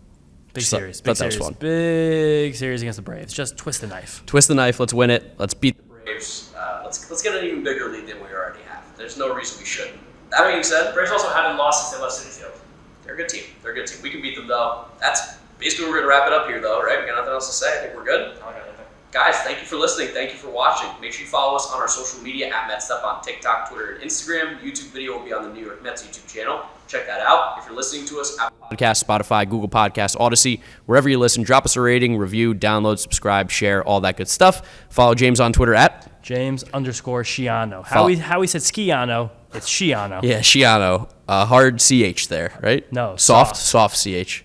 Big So, series. thought that was fun. Big series against the Braves. Just twist the knife. Twist the knife. Let's win it. Let's beat the Braves. Let's get an even bigger lead than we already have. There's no reason we shouldn't. That being said, Braves also haven't lost since they left Citi Field. they're a good team. We can beat them though. That's basically we're gonna wrap it up here though, right? We got nothing else to say. I think we're good. Guys, thank you for listening. Thank you for watching. Make sure you follow us on our social media at Mets'd on TikTok, Twitter, and Instagram. YouTube video will be on the New York Mets YouTube channel. Check that out. If you're listening to us, Apple Podcasts, Spotify, Google Podcasts, Odyssey, wherever you listen, drop us a rating, review, download, subscribe, share, all that good stuff. Follow James on Twitter at James_Schiano. How he said Schiano, it's Schiano. Yeah, Schiano. Hard CH there, right? No, soft CH.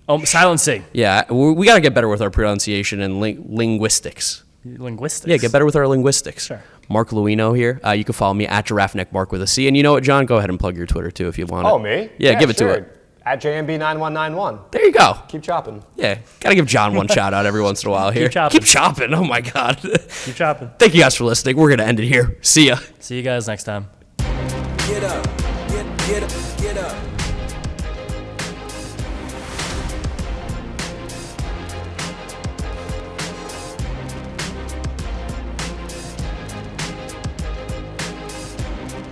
Oh, silent C. Yeah, we got to get better with our pronunciation and linguistics. Linguistics. Yeah, get better with our linguistics. Sure. Mark Luino here. You can follow me at GiraffeNeckMark with a C. And you know what, John? Go ahead and plug your Twitter, too, if you want. Oh, me? Yeah, give it sure. to it. At JMB9191. There you go. Keep chopping. Yeah, got to give John one shout out every once in a while here. Keep chopping. Oh, my God. Keep chopping. Thank you guys for listening. We're going to end it here. See ya. See you guys next time. Get up, get up, get up.